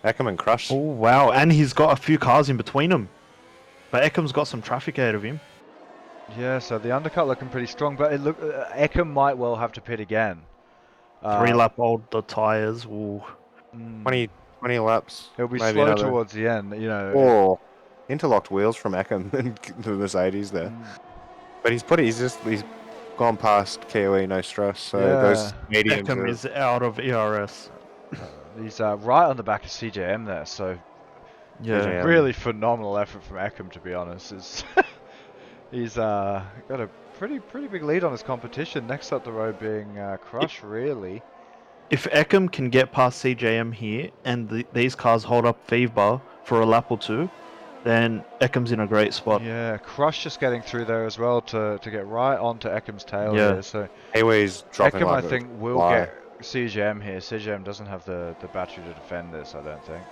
Eckham and Crush. Oh wow, and he's got a few cars in between him. But Ekam's got some traffic ahead of him. Yeah, so the undercut looking pretty strong, but it look Ekam might well have to pit again. 3 lap old the tires. Ooh. 20 laps. He'll be maybe slow another. towards the end, you know. Oh, interlocked wheels from Eckham and the Mercedes there. But he's gone past KOE, no stress. So Yeah. those mediums Ekam are, is out of ERS. He's right on the back of CJM there, so Yeah. CJM. really phenomenal effort from Ekam, to be honest. He's got a pretty big lead on his competition. Next up the road being Crush, really. If Ekam can get past CJM here and these cars hold up FIVA for a lap or two, then Ekam's in a great spot. Yeah, Crush just getting through there as well to get right onto Ekam's tail Yeah. here. So Kiwi's dropping Ekam, like I a think, will fly. get CJM here. CJM doesn't have the battery to defend this, I don't think.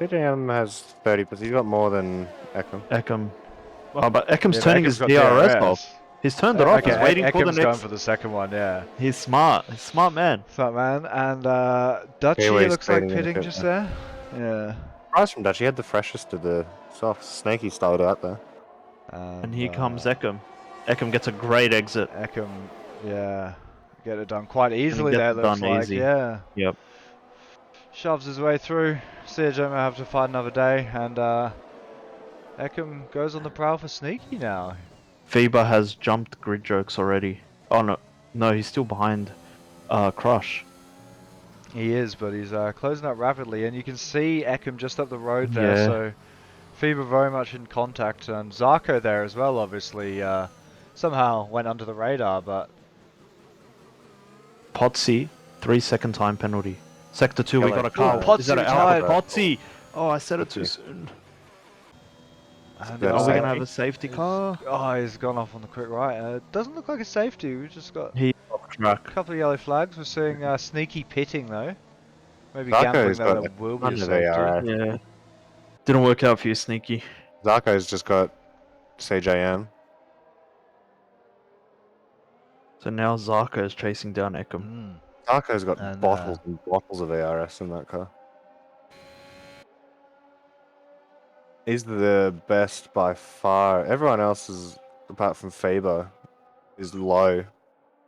CJM has 30%. He's got more than Eckham. Ekam. Oh, but Ekam's Yeah, but turning Ekam's his got DRS DRS. off. He's turned it off. Okay, He's waiting for the Ekam's going next. for the second one, yeah. He's smart. He's a smart man. What's up, man? And Dutchy Kiwi's looks like speeding in a pitting bit just there. there. Yeah. Price from Dutch, he had the freshest of the softs. Snaky styled out there. And here comes Ekam. Ekam gets a great exit. Ekam, yeah. Get it done quite easily get there, it looks done like. easy. Yeah. Yep. Shoves his way through. CJ may have to fight another day. And Ekam goes on the prowl for Sneaky now. FIBA has jumped grid jokes already. Oh no, no, he's still behind Crush. He is, but he's closing up rapidly. And you can see Ekam just up the road there. Yeah. So FIBA very much in contact. And Zarko there as well, obviously. Somehow went under the radar, but Potsy, 3-second time penalty. Sector 2, we Yellow. got a car. Potsy Is that an retired. Potsy? Oh, I said it too Potsy. soon. and, Are Are we safety? gonna have a safety car? Oh, he's gone off on the quick right. Doesn't look like a safety. We've just got He off track. a couple of yellow flags. We're seeing Sneaky pitting though. Maybe Zarko's gambling got that there will be a under safety. the Yeah. Didn't work out for you, Sneaky. Zarko's just got CJM. So now Zarko is chasing down Ekam. Mm. Zarko's got And, bottles and bottles of ARS in that car. He's the best by far. Everyone else is, apart from Faber, is low.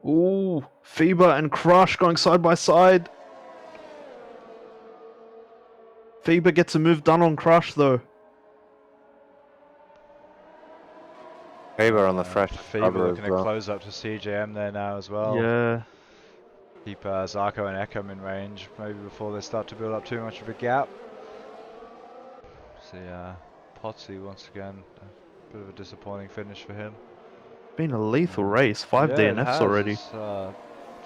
Ooh, FIBA and Crush going side by side. FIBA gets a move done on Crush though. Faber on the fresh FIBA rubber looking as to well. close up to CJM there now as well. Yeah. Keep Zarko and Ekam in range, maybe before they start to build up too much of a gap. See, Potsy once again, a bit of a disappointing finish for him. Been a lethal race. 5 Yeah, it DNFs has. already. It's,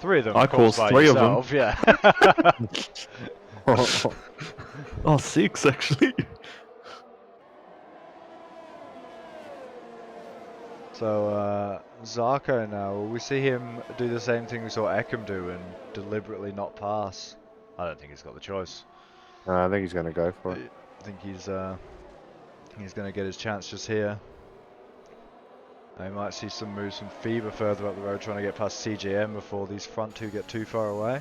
3 of them. I of course, caused by 3 of them. yourself, Yeah. Oh, 6 actually. So Zarko now, will we see him do the same thing we saw Ekam do and deliberately not pass? I don't think he's got the choice. I think he's going to go for it. I think he's going to get his chance just here. They might see some moves from FIBA further up the road trying to get past CJM before these front two get too far away.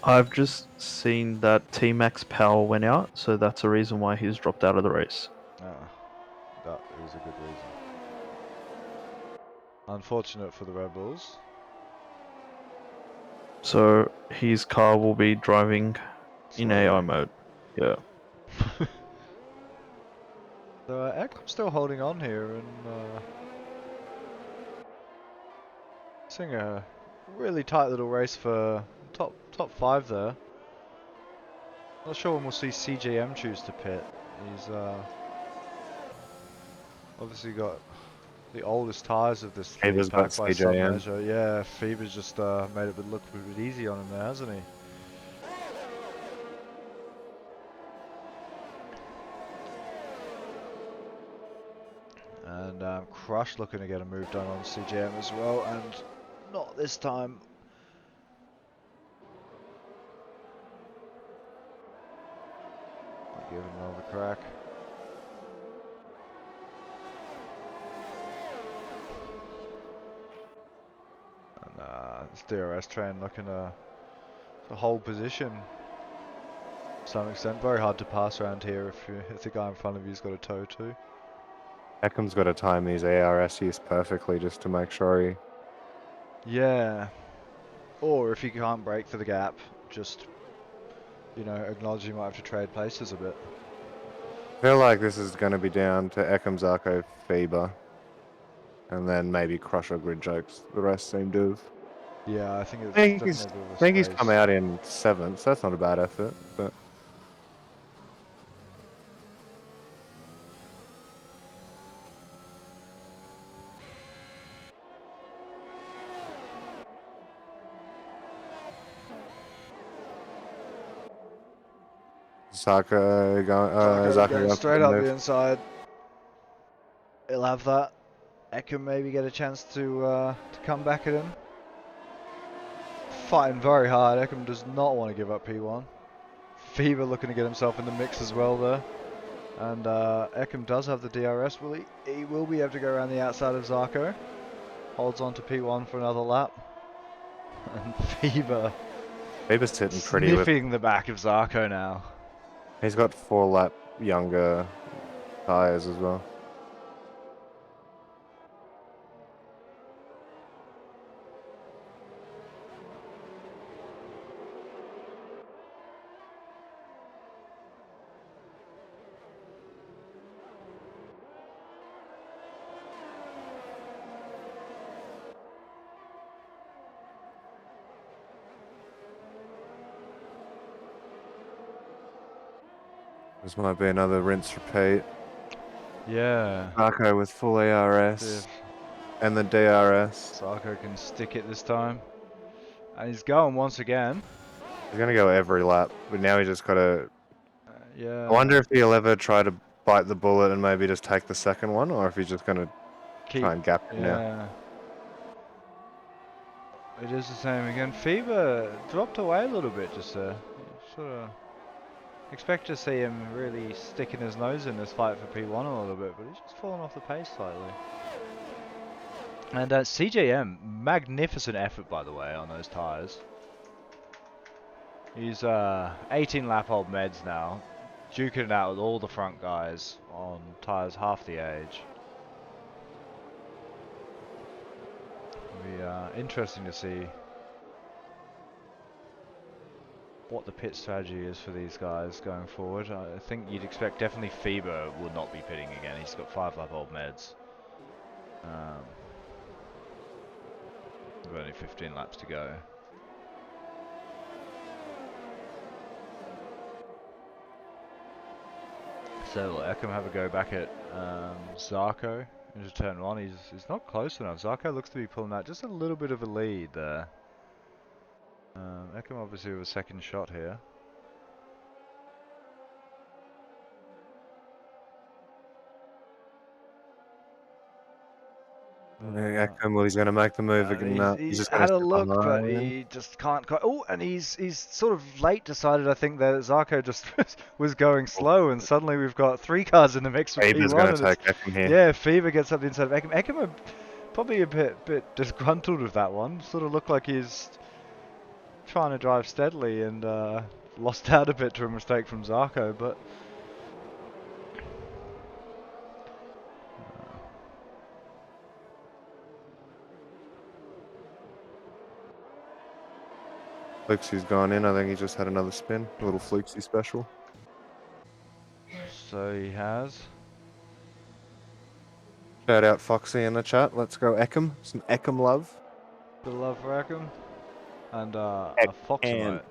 I've just seen that T-Max power went out, so that's a reason why he's dropped out of the race. That is a good reason. Unfortunate for the Red Bulls. So his car will be driving in AI mode. Yeah. So Eckham's still holding on here and seeing a really tight little race for top 5 there. Not sure when we'll see CJM choose to pit. He's obviously got the oldest tyres of this fleet Faber's got pack by some CJM. measure. Yeah, Fever's just made it look a bit easy on him there, hasn't he? And Crush looking to get a move done on CJM as well, and not this time. I'll give him another crack. And this DRS train looking to hold position to some extent. Very hard to pass around here if the guy in front of you's got a toe too. Eckham's got to time these ARSs perfectly just to make sure he... Yeah. Or if he can't break through the gap, just, you know, acknowledge he might have to trade places a bit. I feel like this is going to be down to Eckham, Zarko, Faber. And then maybe Crush or Grid Jokes. The rest seem to have... Yeah, I think it's I think definitely he's, a bit of a I think he's space. come out in 7th, so that's not a bad effort. But Zarko going, Zarko going going straight for up the the inside. He'll have that. Ekim maybe get a chance to come back at him. Fighting very hard. Ekim does not want to give up P1. Fever looking to get himself in the mix as well there. And Ekim does have the DRS. Will he will be able to go around the outside of Zarko. Holds on to P1 for another lap. And Fever Faber's sitting pretty with... sniffing the back of Zarko now. He's got 4 lap younger tyres as well. This might be another rinse repeat. Yeah. Zarko with full ARS and the DRS. Zarko can stick it this time. And he's going once again. He's going to go every lap, but now he just got to... Yeah. I wonder if he'll ever try to bite the bullet and maybe just take the second one, or if he's just going to try and gap him now. Yeah. It is the same again. Fever dropped away a little bit just there. Sort of expect to see him really sticking his nose in this fight for P1 a little bit, but he's just fallen off the pace slightly. And CJM, magnificent effort by the way on those tyres. He's 18 lap old meds now, duking it out with all the front guys on tyres half the age. It'll be interesting to see what the pit strategy is for these guys going forward. I think you'd expect definitely Feber will not be pitting again. He's got 5 lap old meds. We've only 15 laps to go. So will Ekim have a go back at Zarko into turn 1. He's not close enough. Zarko looks to be pulling out just a little bit of a lead there. Ekim obviously with a second shot here. Ekim, he's going to make the move again now. He's He's just going had to a sit look, but behind. he just can't quite. Oh, and he's sort of late decided. I think that Zarko just was going slow, and suddenly we've got 3 cars in the mix for Fever's P1. going And to take Ekim here. yeah, Fever gets up the inside of Ekim. Ekim are probably a bit disgruntled with that one. Sort of looked like he's trying to drive steadily and lost out a bit to a mistake from Zarko, but. Fluksy's gone in. I think he just had another spin. A little Fluksy special. So he has. Shout out Foxy in the chat. Let's go Eckham. Some Eckham love. The love Rackham. And a fox and- emote.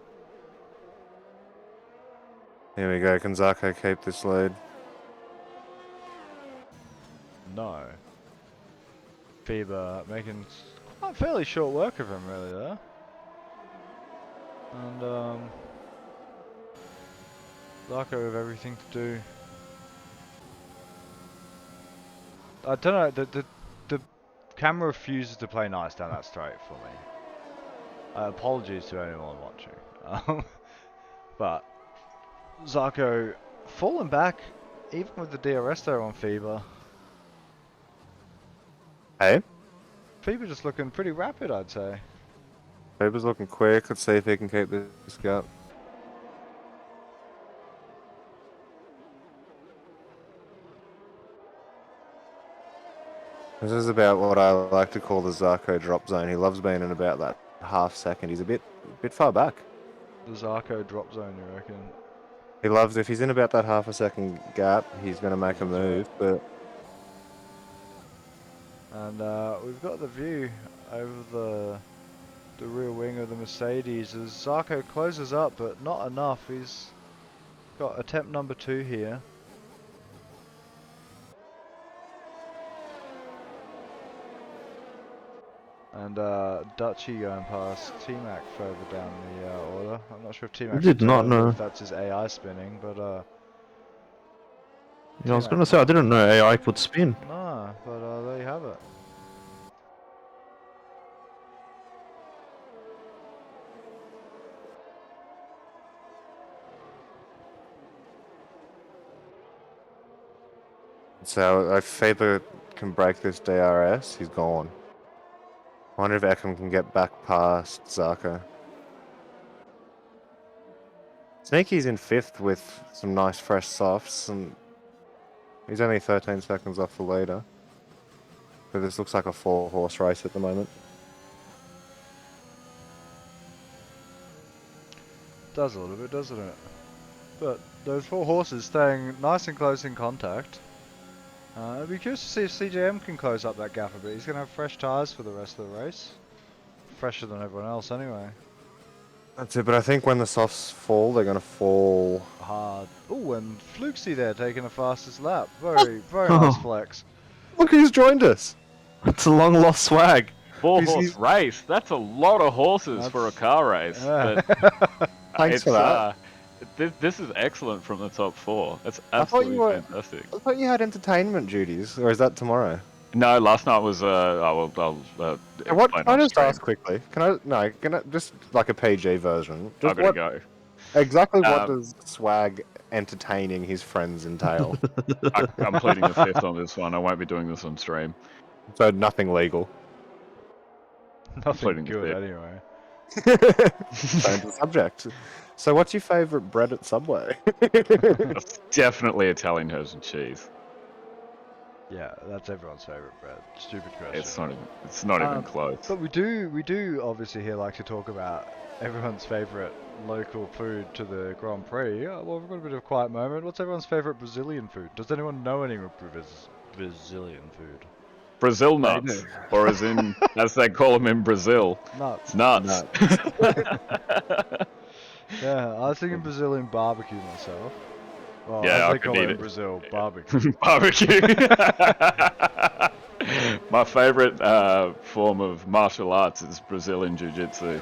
Here we go. Can Zarko keep this lead? No. Fever making fairly short work of him really there. And Zarko with everything to do. I don't know, the camera refuses to play nice down that straight for me. Apologies to anyone watching. But Zarko falling back, even with the DRS there on Fever. Hey? Fever just looking pretty rapid, I'd say. Faber's looking quick. Let's see if he can keep this gap. This is about what I like to call the Zarko drop zone. He loves being in about that half second. He's a bit far back. The Zarko drop zone, you reckon? He loves, if he's in about that half a second gap, he's going to make a That's move, but... And we've got the view over the rear wing of the Mercedes as Zarko closes up, but not enough. He's got attempt number 2 here. And Dutchy going past T-Mac further down the order. I'm not sure if T-Mac did not know. if that's his AI spinning, but Yeah, I was gonna say I didn't know AI could spin. no, but there you have it. So if Faber can break this DRS, he's gone. I wonder if Eckham can get back past Zarko. Sneaky's in 5th with some nice fresh softs, and he's only 13 seconds off the leader. But this looks like a 4-horse race at the moment. Does a little bit, doesn't it? But those 4 horses staying nice and close in contact. I'd be curious to see if CJM can close up that gap a bit. He's going to have fresh tyres for the rest of the race. Fresher than everyone else anyway. That's it, but I think when the softs fall, they're going to fall... Hard. Oh, and Flukesy there taking the fastest lap. Very nice flex. Look who's joined us! It's a long lost swag. 4-horse race. That's a lot of horses for a car race. Yeah. But Thanks for that. This is excellent from the top 4. That's I thought you absolutely were- fantastic. I thought you had entertainment duties, or is that tomorrow? No, last night was I'll What? explain Can I on just stream. ask quickly? Can I just like a PG version? Just I've got to go. Exactly what does swag entertaining his friends entail? I'm pleading the 5th on this one. I won't be doing this on stream. So nothing legal. Nothing Including the good bit. anyway. Change the subject. So what's your favourite bread at Subway? It's definitely Italian herbs and cheese. Yeah, that's everyone's favourite bread. Stupid question. It's not even close. But we do obviously here like to talk about everyone's favourite local food to the Grand Prix. Well, we've got a bit of a quiet moment. What's everyone's favourite Brazilian food? Does anyone know any Brazilian food? Brazil nuts, or as in as they call them in Brazil, Nuts. nuts. Yeah, I was thinking Brazilian barbecue myself. Well, Yeah, as I they could call eat it in it. Brazil, barbecue. Barbecue. My favourite form of martial arts is Brazilian Jiu-Jitsu,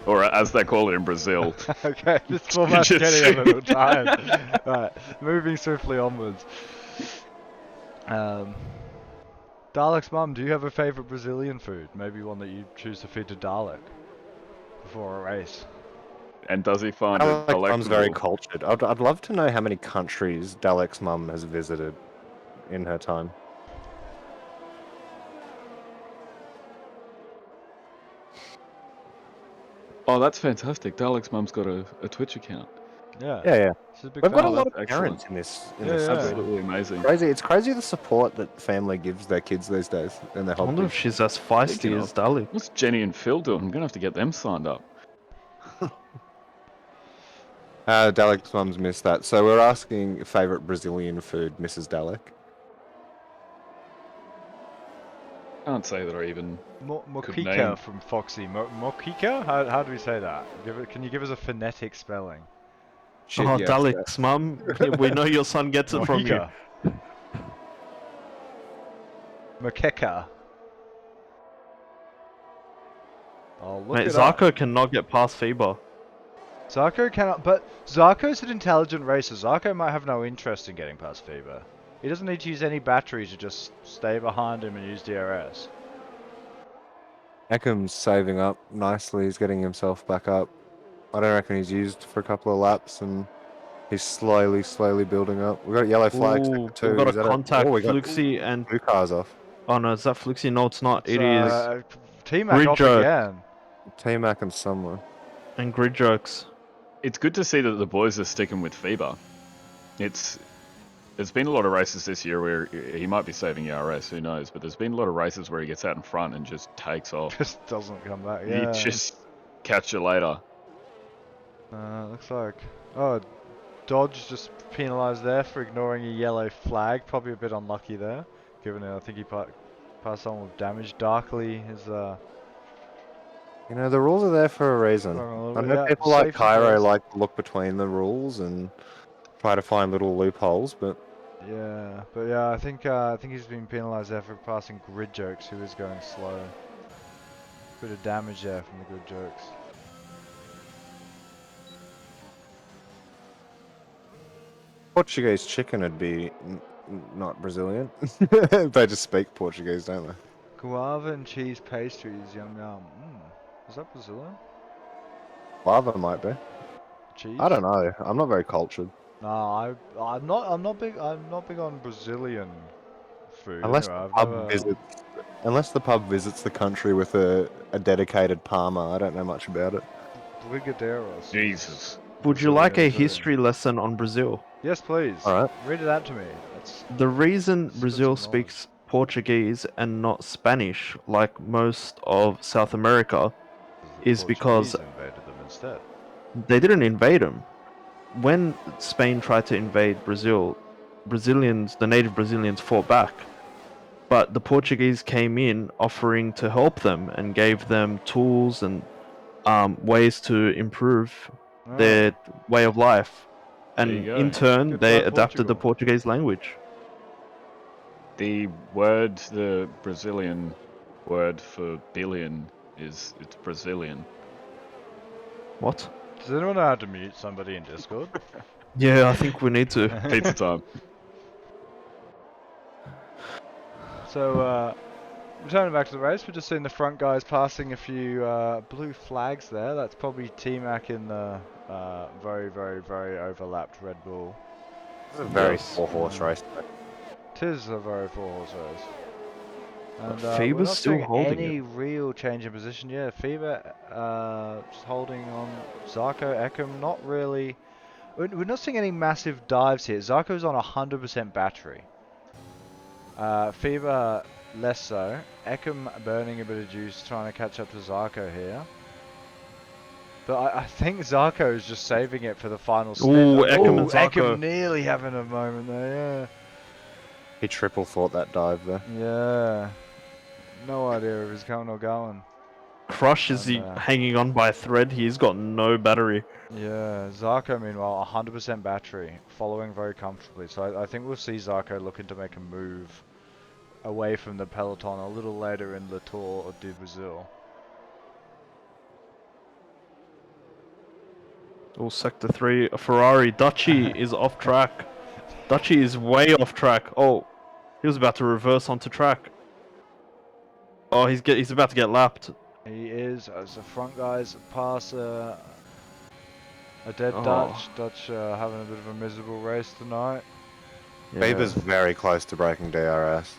or as they call it in Brazil. Okay, this format's getting a little tired. Right, moving swiftly onwards. Dalek's mum, do you have a favourite Brazilian food? Maybe one that you choose to feed to Dalek before a race. And does he find it Dalek's mum's very delectable? cultured. I'd love to know how many countries Dalek's mum has visited in her time. Oh, that's fantastic. Dalek's mum's got a Twitch account. Yeah. Yeah. She's a big We've got a fan. lot of that's parents excellent. in this Yeah. subject. Absolutely amazing. Crazy. It's crazy the support that family gives their kids these days and their I wonder if hobbies. she's as feisty Speaking as of- Dali. What's Jenny and Phil doing? I'm gonna have to get them signed up. Dalek's mum's missed that. So we're asking favourite Brazilian food, Mrs. Dalek. Can't say that I even could Mokika name. from Foxy. Mokika? How do we say that? Can you give us a phonetic spelling? Shit, Oh, yeah. Dalek's mum. We know your son gets it from you. Mokika. Mokeka. I'll look Mate, it up. Zarko cannot get past FIBA. Zarko cannot, but Zarko's an intelligent racer. Zarko might have no interest in getting past FIBA. He doesn't need to use any batteries to just stay behind him and use DRS. Eckham's saving up nicely. He's getting himself back up. I don't reckon he's used for a couple of laps, and he's slowly building up. We've got a yellow flag. Ooh, Two. we've got Is a that contact. Oh, we got Fluxy and... two cars off. Oh no, is that Fluxy? No, it's not. It's, It is T-Mac Grid off Jerk. again. T-Mac and someone. and Grid Jokes. It's good to see that the boys are sticking with FIBA. There's been a lot of races this year where he might be saving ERS, who knows, but there's been a lot of races where he gets out in front and just takes off. Just doesn't come back. Yeah. You just catch you later. Looks like... Oh, Dodge just penalised there for ignoring a yellow flag. Probably a bit unlucky there, given I think he passed on with damage. Darkly is... You know, the rules are there for a reason. I know people like safety Cairo first. like to look between the rules and try to find little loopholes, but Yeah, I think he's been penalised there for passing Grid Jokes, who is going slow. Bit of damage there from the Grid Jokes. Portuguese chicken would be not Brazilian. They just speak Portuguese, don't they? Guava and cheese pastries, yum yum. Is that Brazilian? Lava might be. Cheese? I don't know. I'm not very cultured. No, I'm not big on Brazilian food. Unless anyway, the pub unless the pub visits the country with a dedicated Parma, I don't know much about it. Brigadeiros. Jesus. Would you like a Brazilian food. history lesson on Brazil? Yes, please. Alright. Read it out to me. That's The reason Spit Brazil some knowledge. speaks Portuguese and not Spanish, like most of South America, the is because Portuguese invaded them instead. they didn't invade them. When Spain tried to invade Brazil, the native Brazilians fought back. But the Portuguese came in offering to help them and gave them tools and ways to improve their way of life. There And you go. in turn, Good they luck, adapted the Portugal. Portuguese language. The Brazilian word for billion it's Brazilian. What? Does anyone know how to mute somebody in Discord? Yeah, I think we need to. Pizza time. So, returning back to the race, we're just seeing the front guys passing a few blue flags there. That's probably T-Mac in the very overlapped Red Bull. It's a very Yes. four-horse race. Tis a very full-horse race. And But we're Faber's not still seeing holding any real change in position. Yeah, Faber just holding on. Zarko, Ekam, not really. We're not seeing any massive dives here. Zarko's on 100% battery. Fever less so. Ekam burning a bit of juice, trying to catch up to Zarko here. But I think Zarko is just saving it for the final spin. Ooh, Ekam and Zarko. Ekam nearly having a moment there, He triple thought that dive there. yeah. No idea if he's coming or going. Crush is And, hanging on by a thread. He's got no battery. Yeah, Zarko meanwhile 100% battery, following very comfortably. So I think we'll see Zarko looking to make a move away from the peloton a little later in the Tour de Brazil. Oh, Sector 3, a Ferrari. Dutchy is off track. Dutchy is way off track. Oh, he was about to reverse onto track. Oh, he's about to get lapped. He is, as the front guys pass a dead Oh. Dutch having a bit of a miserable race tonight. Yeah. Bieber's very close to breaking DRS.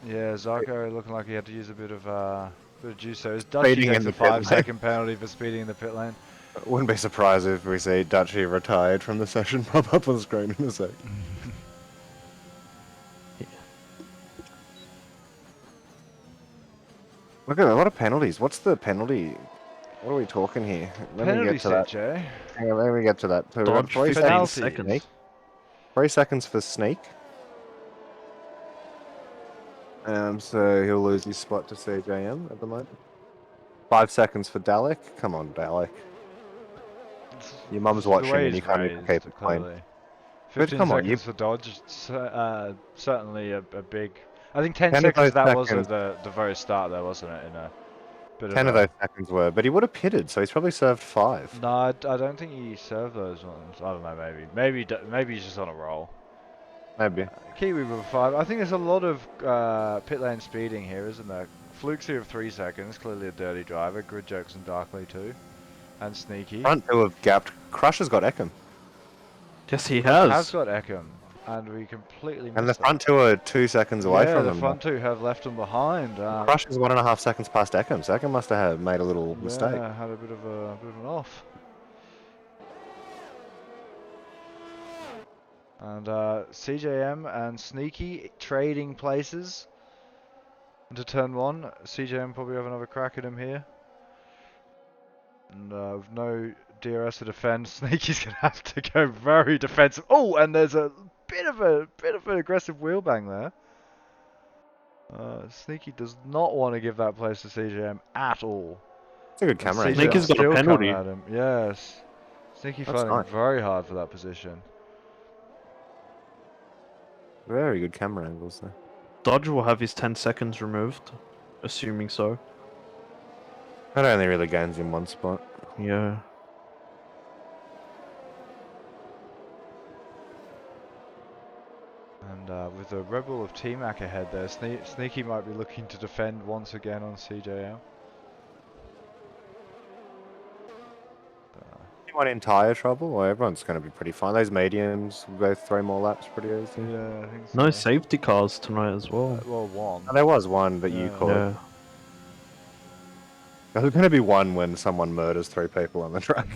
Yeah, Zarko looking like he had to use a bit of juice. So his Dutch Speeding takes in a the pit lane. 5-second penalty for speeding in the pit lane. Wouldn't be surprised if we see Dutchy retired from the session pop up on the screen in a sec. Look at that, what are penalties? What's the penalty? What are we talking here? Let me Penalty get to that. Jay. Hang on, let me get to that. So we've got Dodge 3 15 seconds. seconds. Penalties. 3 seconds for sneak. So he'll lose his spot to CJM at the moment. 5 seconds for Dalek. Come on, Dalek. Your mum's The watching way and you he's can't even raised, keep it clean. clearly. But 15 come on, you seconds for dodge, certainly a big... I think 10 10 of seconds those that was at seconds- the very start there, wasn't it? In a bit 10 of of a... those seconds were, but he would have pitted, so he's probably served 5. No, I don't think he served those ones. I don't know, maybe. Maybe he's just on a roll. Maybe. Kiwi with 5. I think there's a lot of pit lane speeding here, isn't there? Fluxy of 3 seconds, clearly a dirty driver. Grid Jokes and Darkly too. And Sneaky. Front 2 have gapped. Crush has got Eckham. Yes, he Has has. got Eckham. And we completely And the missed front 2 are 2 seconds away yeah, from the them. front 2 have left them behind. Crush is 1.5 seconds past Eckham, so Eckham must have made a little mistake. Yeah, had a bit of an off. And CJM and Sneaky trading places into turn 1. CJM probably have another crack at him here. And with no DRS to defend, Sneaky's gonna have to go very defensive. Oh, and there's a bit of an aggressive wheel bang there. Sneaky does not want to give that place to CJM at all. It's a good camera And angle. Sneaky's got a still penalty. coming at him. Yes. Sneaky That's fighting nice. very hard for that position. Very good camera angles there. Dodge will have his 10 seconds removed, assuming so. That only really gains in one spot. Yeah. And with the Rebel of T-Mac ahead there, Sneaky might be looking to defend once again on CJM. Anyone in tyre trouble? Well, everyone's going to be pretty fine. Those mediums both 3 more laps pretty easy. Yeah, I think so. No safety cars tonight as well. Well, one. Oh, there was one, but you Yeah. caught. Yeah. There's going to be one when someone murders 3 people on the track.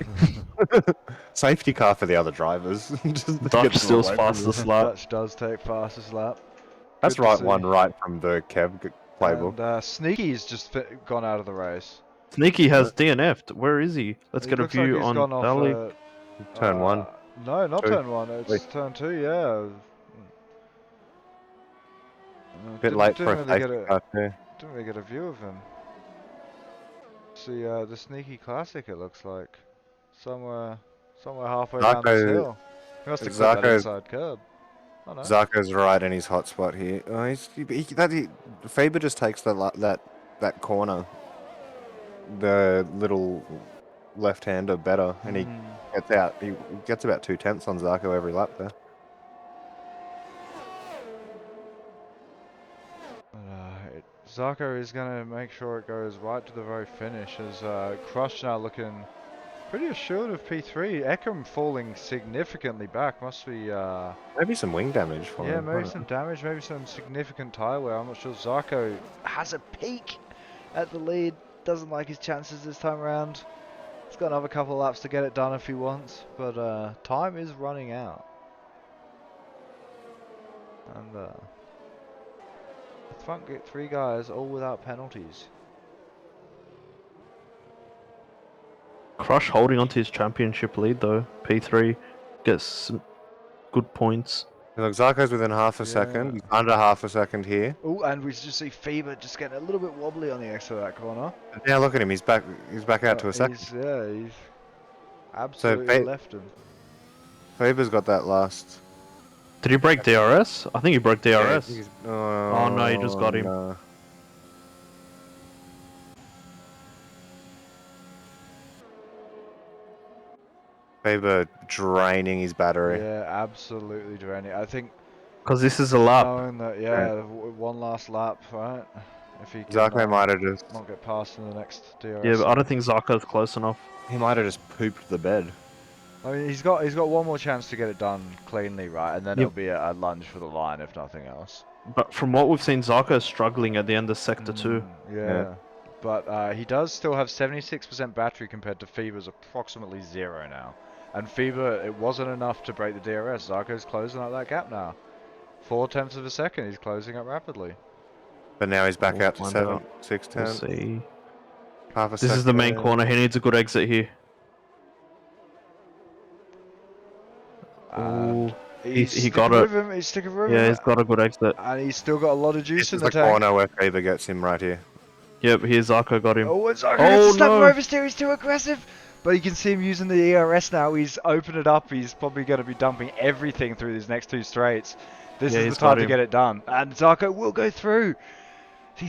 Safety car for the other drivers. Just to get Dodge them steals away from fastest you. lap. Dutch does take fastest lap. That's Good to right, see. one right from the Kev playbook. And Sneaky's just gone out of the race. Sneaky has DNF'd. Where is he? Let's get a looks like view he's on gone off, Dali. Turn 1. No, not 2. turn 1. It's Wait. turn 2. Yeah. Bit late for a really safety get car too. didn't really get a view of him. See the Sneaky Classic. It looks like somewhere halfway down this Zarko- hill. He must have clipped that Zarko's- inside curb. Oh no. Zarko's right in his hot spot here. Oh, Faber just takes that corner, the little left-hander better, and he gets out. He gets about 2 tenths on Zarko every lap there. Zarko is going to make sure it goes right to the very finish as Crush now looking pretty assured of P3. Eckham falling significantly back. Must be... Maybe some wing damage for yeah, him. maybe some damage, maybe some significant tyre wear. I'm not sure. Zarko has a peak at the lead. Doesn't like his chances this time around. He's got another couple of laps to get it done if he wants. But time is running out. And... the front 3 guys all without penalties. Crush holding onto his championship lead though. P3 gets some good points. Look, Zarko's within half a second. He's under half a second here. Oh, and we just see Fever just getting a little bit wobbly on the exit of that corner. Now look at him. He's back. He's back out to a second. He's absolutely left him. Faber's got that last. Did he break DRS? I think he broke DRS. Yeah, Oh no, he just got him. No. Faber draining his battery. Yeah, absolutely draining. I think Because this is a lap. knowing that, one last lap, right? If he can Zarko might have just. not get past in the next DRS. Yeah, but I don't think Zarko's close enough. He might have just pooped the bed. I mean, he's got one more chance to get it done cleanly, right? And then Yep. it'll be a lunge for the line, if nothing else. But from what we've seen, Zarko's struggling at the end of Sector 2. Yeah. But he does still have 76% battery compared to Fever's approximately 0 now. And Fever, it wasn't enough to break the DRS. Zarko's closing up that gap now. 4 tenths of a second, he's closing up rapidly. But now he's back We'll out to find 7, out. 6 We'll tenths. see. Half a This second. is the main corner. He needs a good exit here. And He's he sticking got it. with him. He's sticking with Yeah, him. he's got a good exit. And he's still got a lot of juice This in is the the tank. corner where Faber gets him right here. Yep, here's Zarko got him. Oh, and Zarko Oh, gets to snap him no. oversteer. He's too aggressive. But you can see him using the ERS now. He's opened it up. He's probably going to be dumping everything through these next two straights. This Yeah, is the he's time got to him. get it done. And Zarko will go through.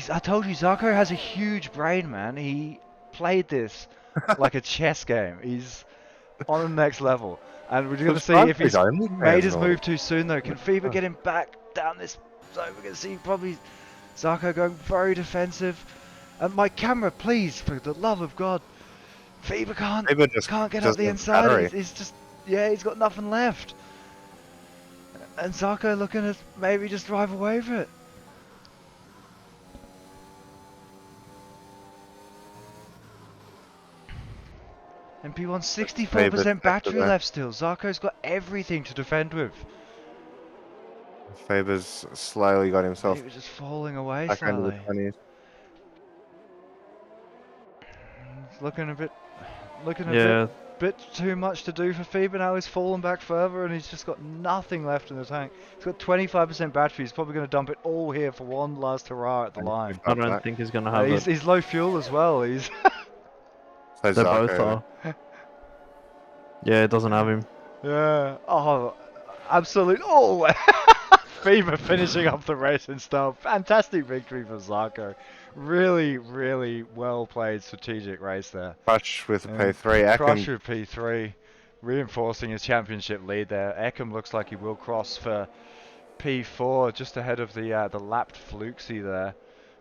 I told you, Zarko has a huge brain, man. He played this like a chess game. He's on the next level. And we're going to see if he's made his move too soon, though. Can Fever get him back down this zone? We're going to see probably Zarko going very defensive. And my camera, please, for the love of God. Fever can't get up the inside. He's just, yeah, he's got nothing left. And Zarko looking to maybe just drive away with it. MP1 64% battery left still. Zarko's got everything to defend with. Faber's slowly got himself He was just falling away back into the slowly. 20s. It's looking a Yeah. bit too much to do for Fever now. He's fallen back further and he's just got nothing left in the tank. He's got 25% battery. He's probably going to dump it all here for one last hurrah at the line. I don't think he's going to have it. He's low fuel as well. He's So They both are. Yeah, it doesn't have him. yeah. Oh, absolute. Oh, Fever finishing up the race and stuff. Fantastic victory for Zarko. Really, really well played strategic race there. Crush with P3. Crush with P3, reinforcing his championship lead there. Eckham looks like he will cross for P4, just ahead of the lapped Fluxy there.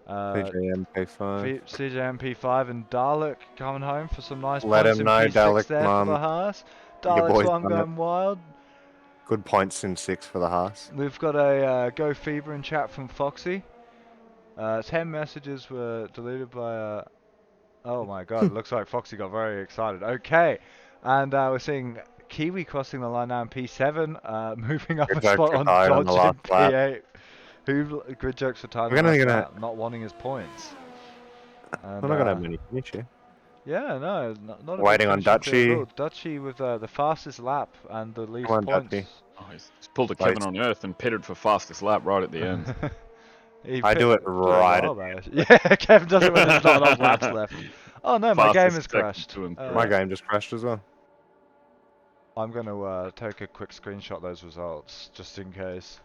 CJM P5. CJM P5 and Dalek coming home for some nice Let points him in know, P6 Dalek, there for the Haas. Dalek's one going wild. Good points in 6 for the Haas. We've got a Go Fever in chat from Foxy. 10 messages were deleted by... oh my god, it looks like Foxy got very excited. Okay, and we're seeing Kiwi crossing the line now in P7, moving up a spot on Dodge in P8. Grid jokes for time not wanting his points. And, we're not going to have many finish here. Yeah, no, not waiting on Dutchy. Dutchy with the fastest lap and the least Come on, points. Dutchy. Oh, he's pulled a Kevin on Earth and pitted for fastest lap right at the end. I do it right at yeah, Kevin does it when there's not enough laps left. Oh no, my game has crashed. My game just crashed as well. I'm going to take a quick screenshot of those results, just in case.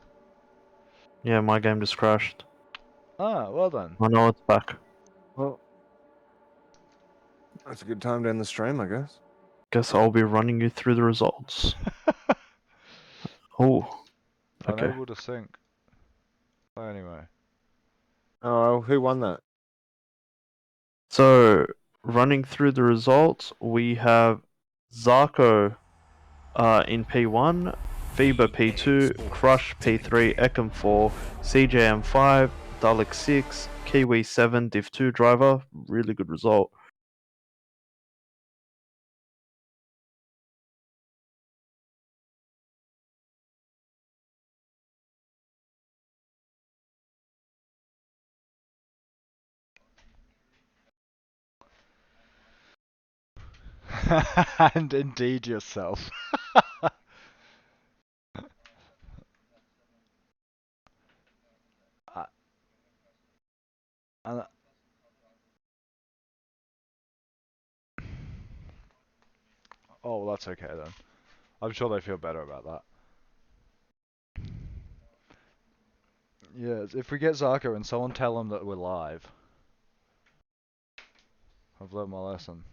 Yeah, my game just crashed. Ah, well done. I know it's back. Well, that's a good time to end the stream, I guess. Guess I'll be running you through the results. Oh. Okay. Unable to sync. Oh, anyway. Oh, who won that? So, running through the results, we have Zarko in P1, Fever P2, Crush P3, Eckham 4, CJM 5, Dalek 6, Kiwi 7, Div 2 driver. Really good result. And indeed yourself. Oh, well, that's okay then. I'm sure they feel better about that. Yeah, if we get Zarko and someone tell him that we're live. I've learned my lesson.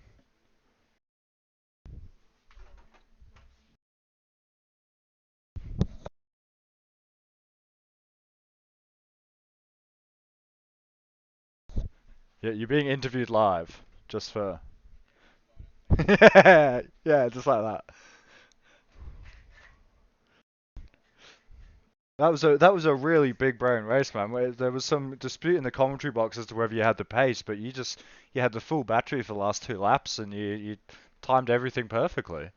Yeah, you're being interviewed live, just for... yeah, just like that. That was a really big brain race, man. There was some dispute in the commentary box as to whether you had the pace, but you had the full battery for the last 2 laps, and you timed everything perfectly.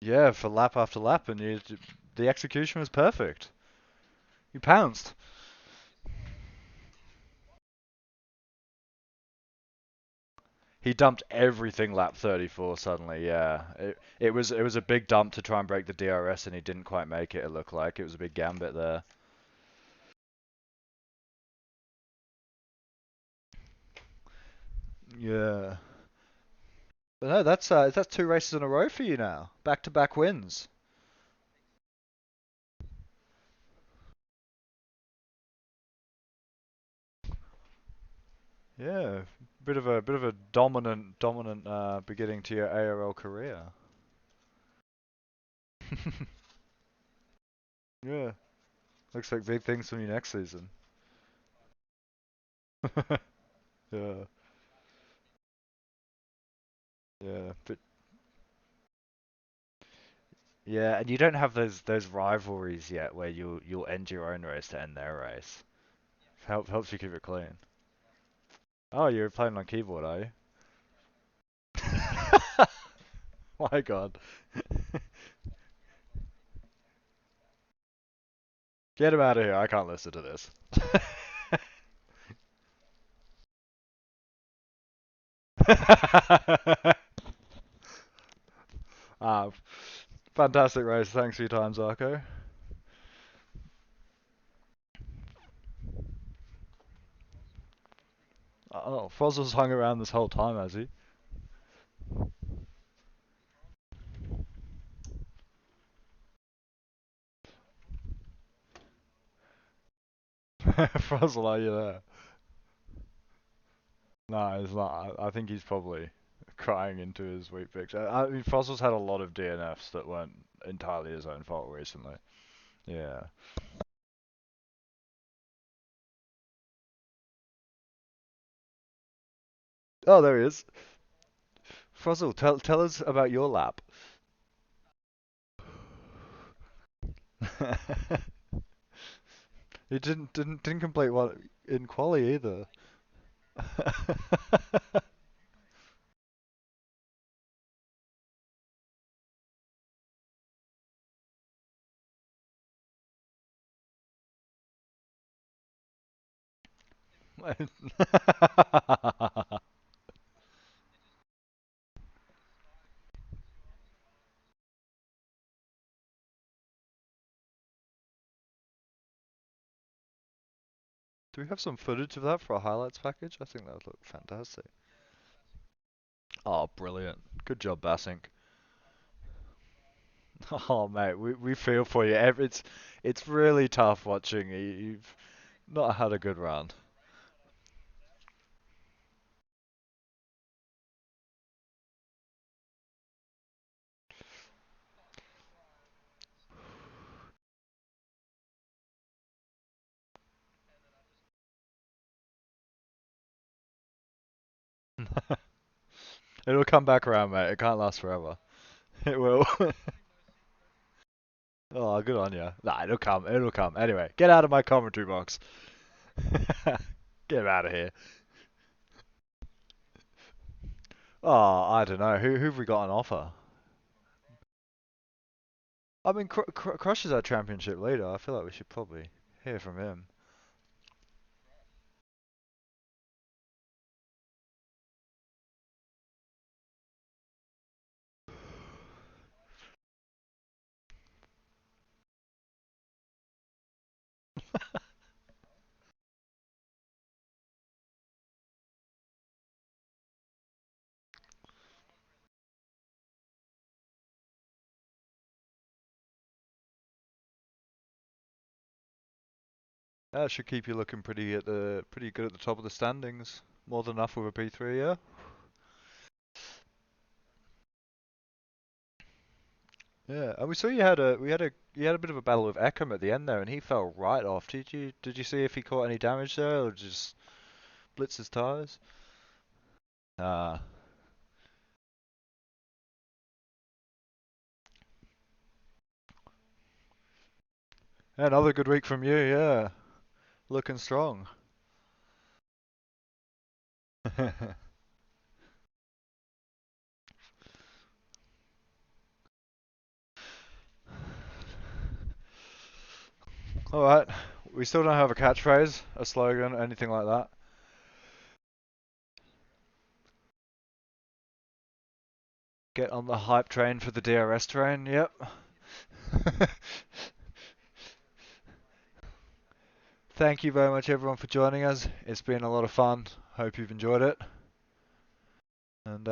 Yeah, for lap after lap, and the execution was perfect. You pounced. He dumped everything lap 34 suddenly, yeah. It was a big dump to try and break the DRS and he didn't quite make it, it looked like. It was a big gambit there. Yeah. But no, that's 2 races in a row for you now. Back-to-back wins. Yeah. Bit of a dominant beginning to your ARL career. Yeah. Looks like big things from you next season. Yeah. Yeah. But yeah, and you don't have those rivalries yet where you'll end your own race to end their race. Helps you keep it clean. Oh, you're playing on keyboard, are you? My God. Get him out of here. I can't listen to this. Ah, fantastic race. Thanks for your time, Zarko. Oh, Frozzle's hung around this whole time, has he? Frozzle, are you there? No, he's not. I think he's probably crying into his wheat picks. I mean, Frozzle's had a lot of DNFs that weren't entirely his own fault recently. Yeah. Oh, there he is. Frozzle, tell us about your lap. He didn't complete what in quali either. Do we have some footage of that for a highlights package? I think that would look fantastic. Oh, brilliant. Good job, Basink. Oh, mate, we feel for you. It's really tough watching. You've not had a good run. It'll come back around, mate. It can't last forever. It will. Oh, good on you. Nah, it'll come. It'll come. Anyway, get out of my commentary box. Get him out of here. Oh, I don't know. Who've we got on offer? I mean, Crush is our championship leader. I feel like we should probably hear from him. That should keep you looking pretty good at the top of the standings. More than enough with a P3, yeah. Yeah, and we saw you had a bit of a battle with Eckham at the end there, and he fell right off. Did you see if he caught any damage there, or just blitz his tires? Ah, another good week from you, yeah. Looking strong. All right. We still don't have a catchphrase, a slogan, anything like that. Get on the hype train for the DRS train, yep. Thank you very much everyone for joining us. It's been a lot of fun. Hope you've enjoyed it. And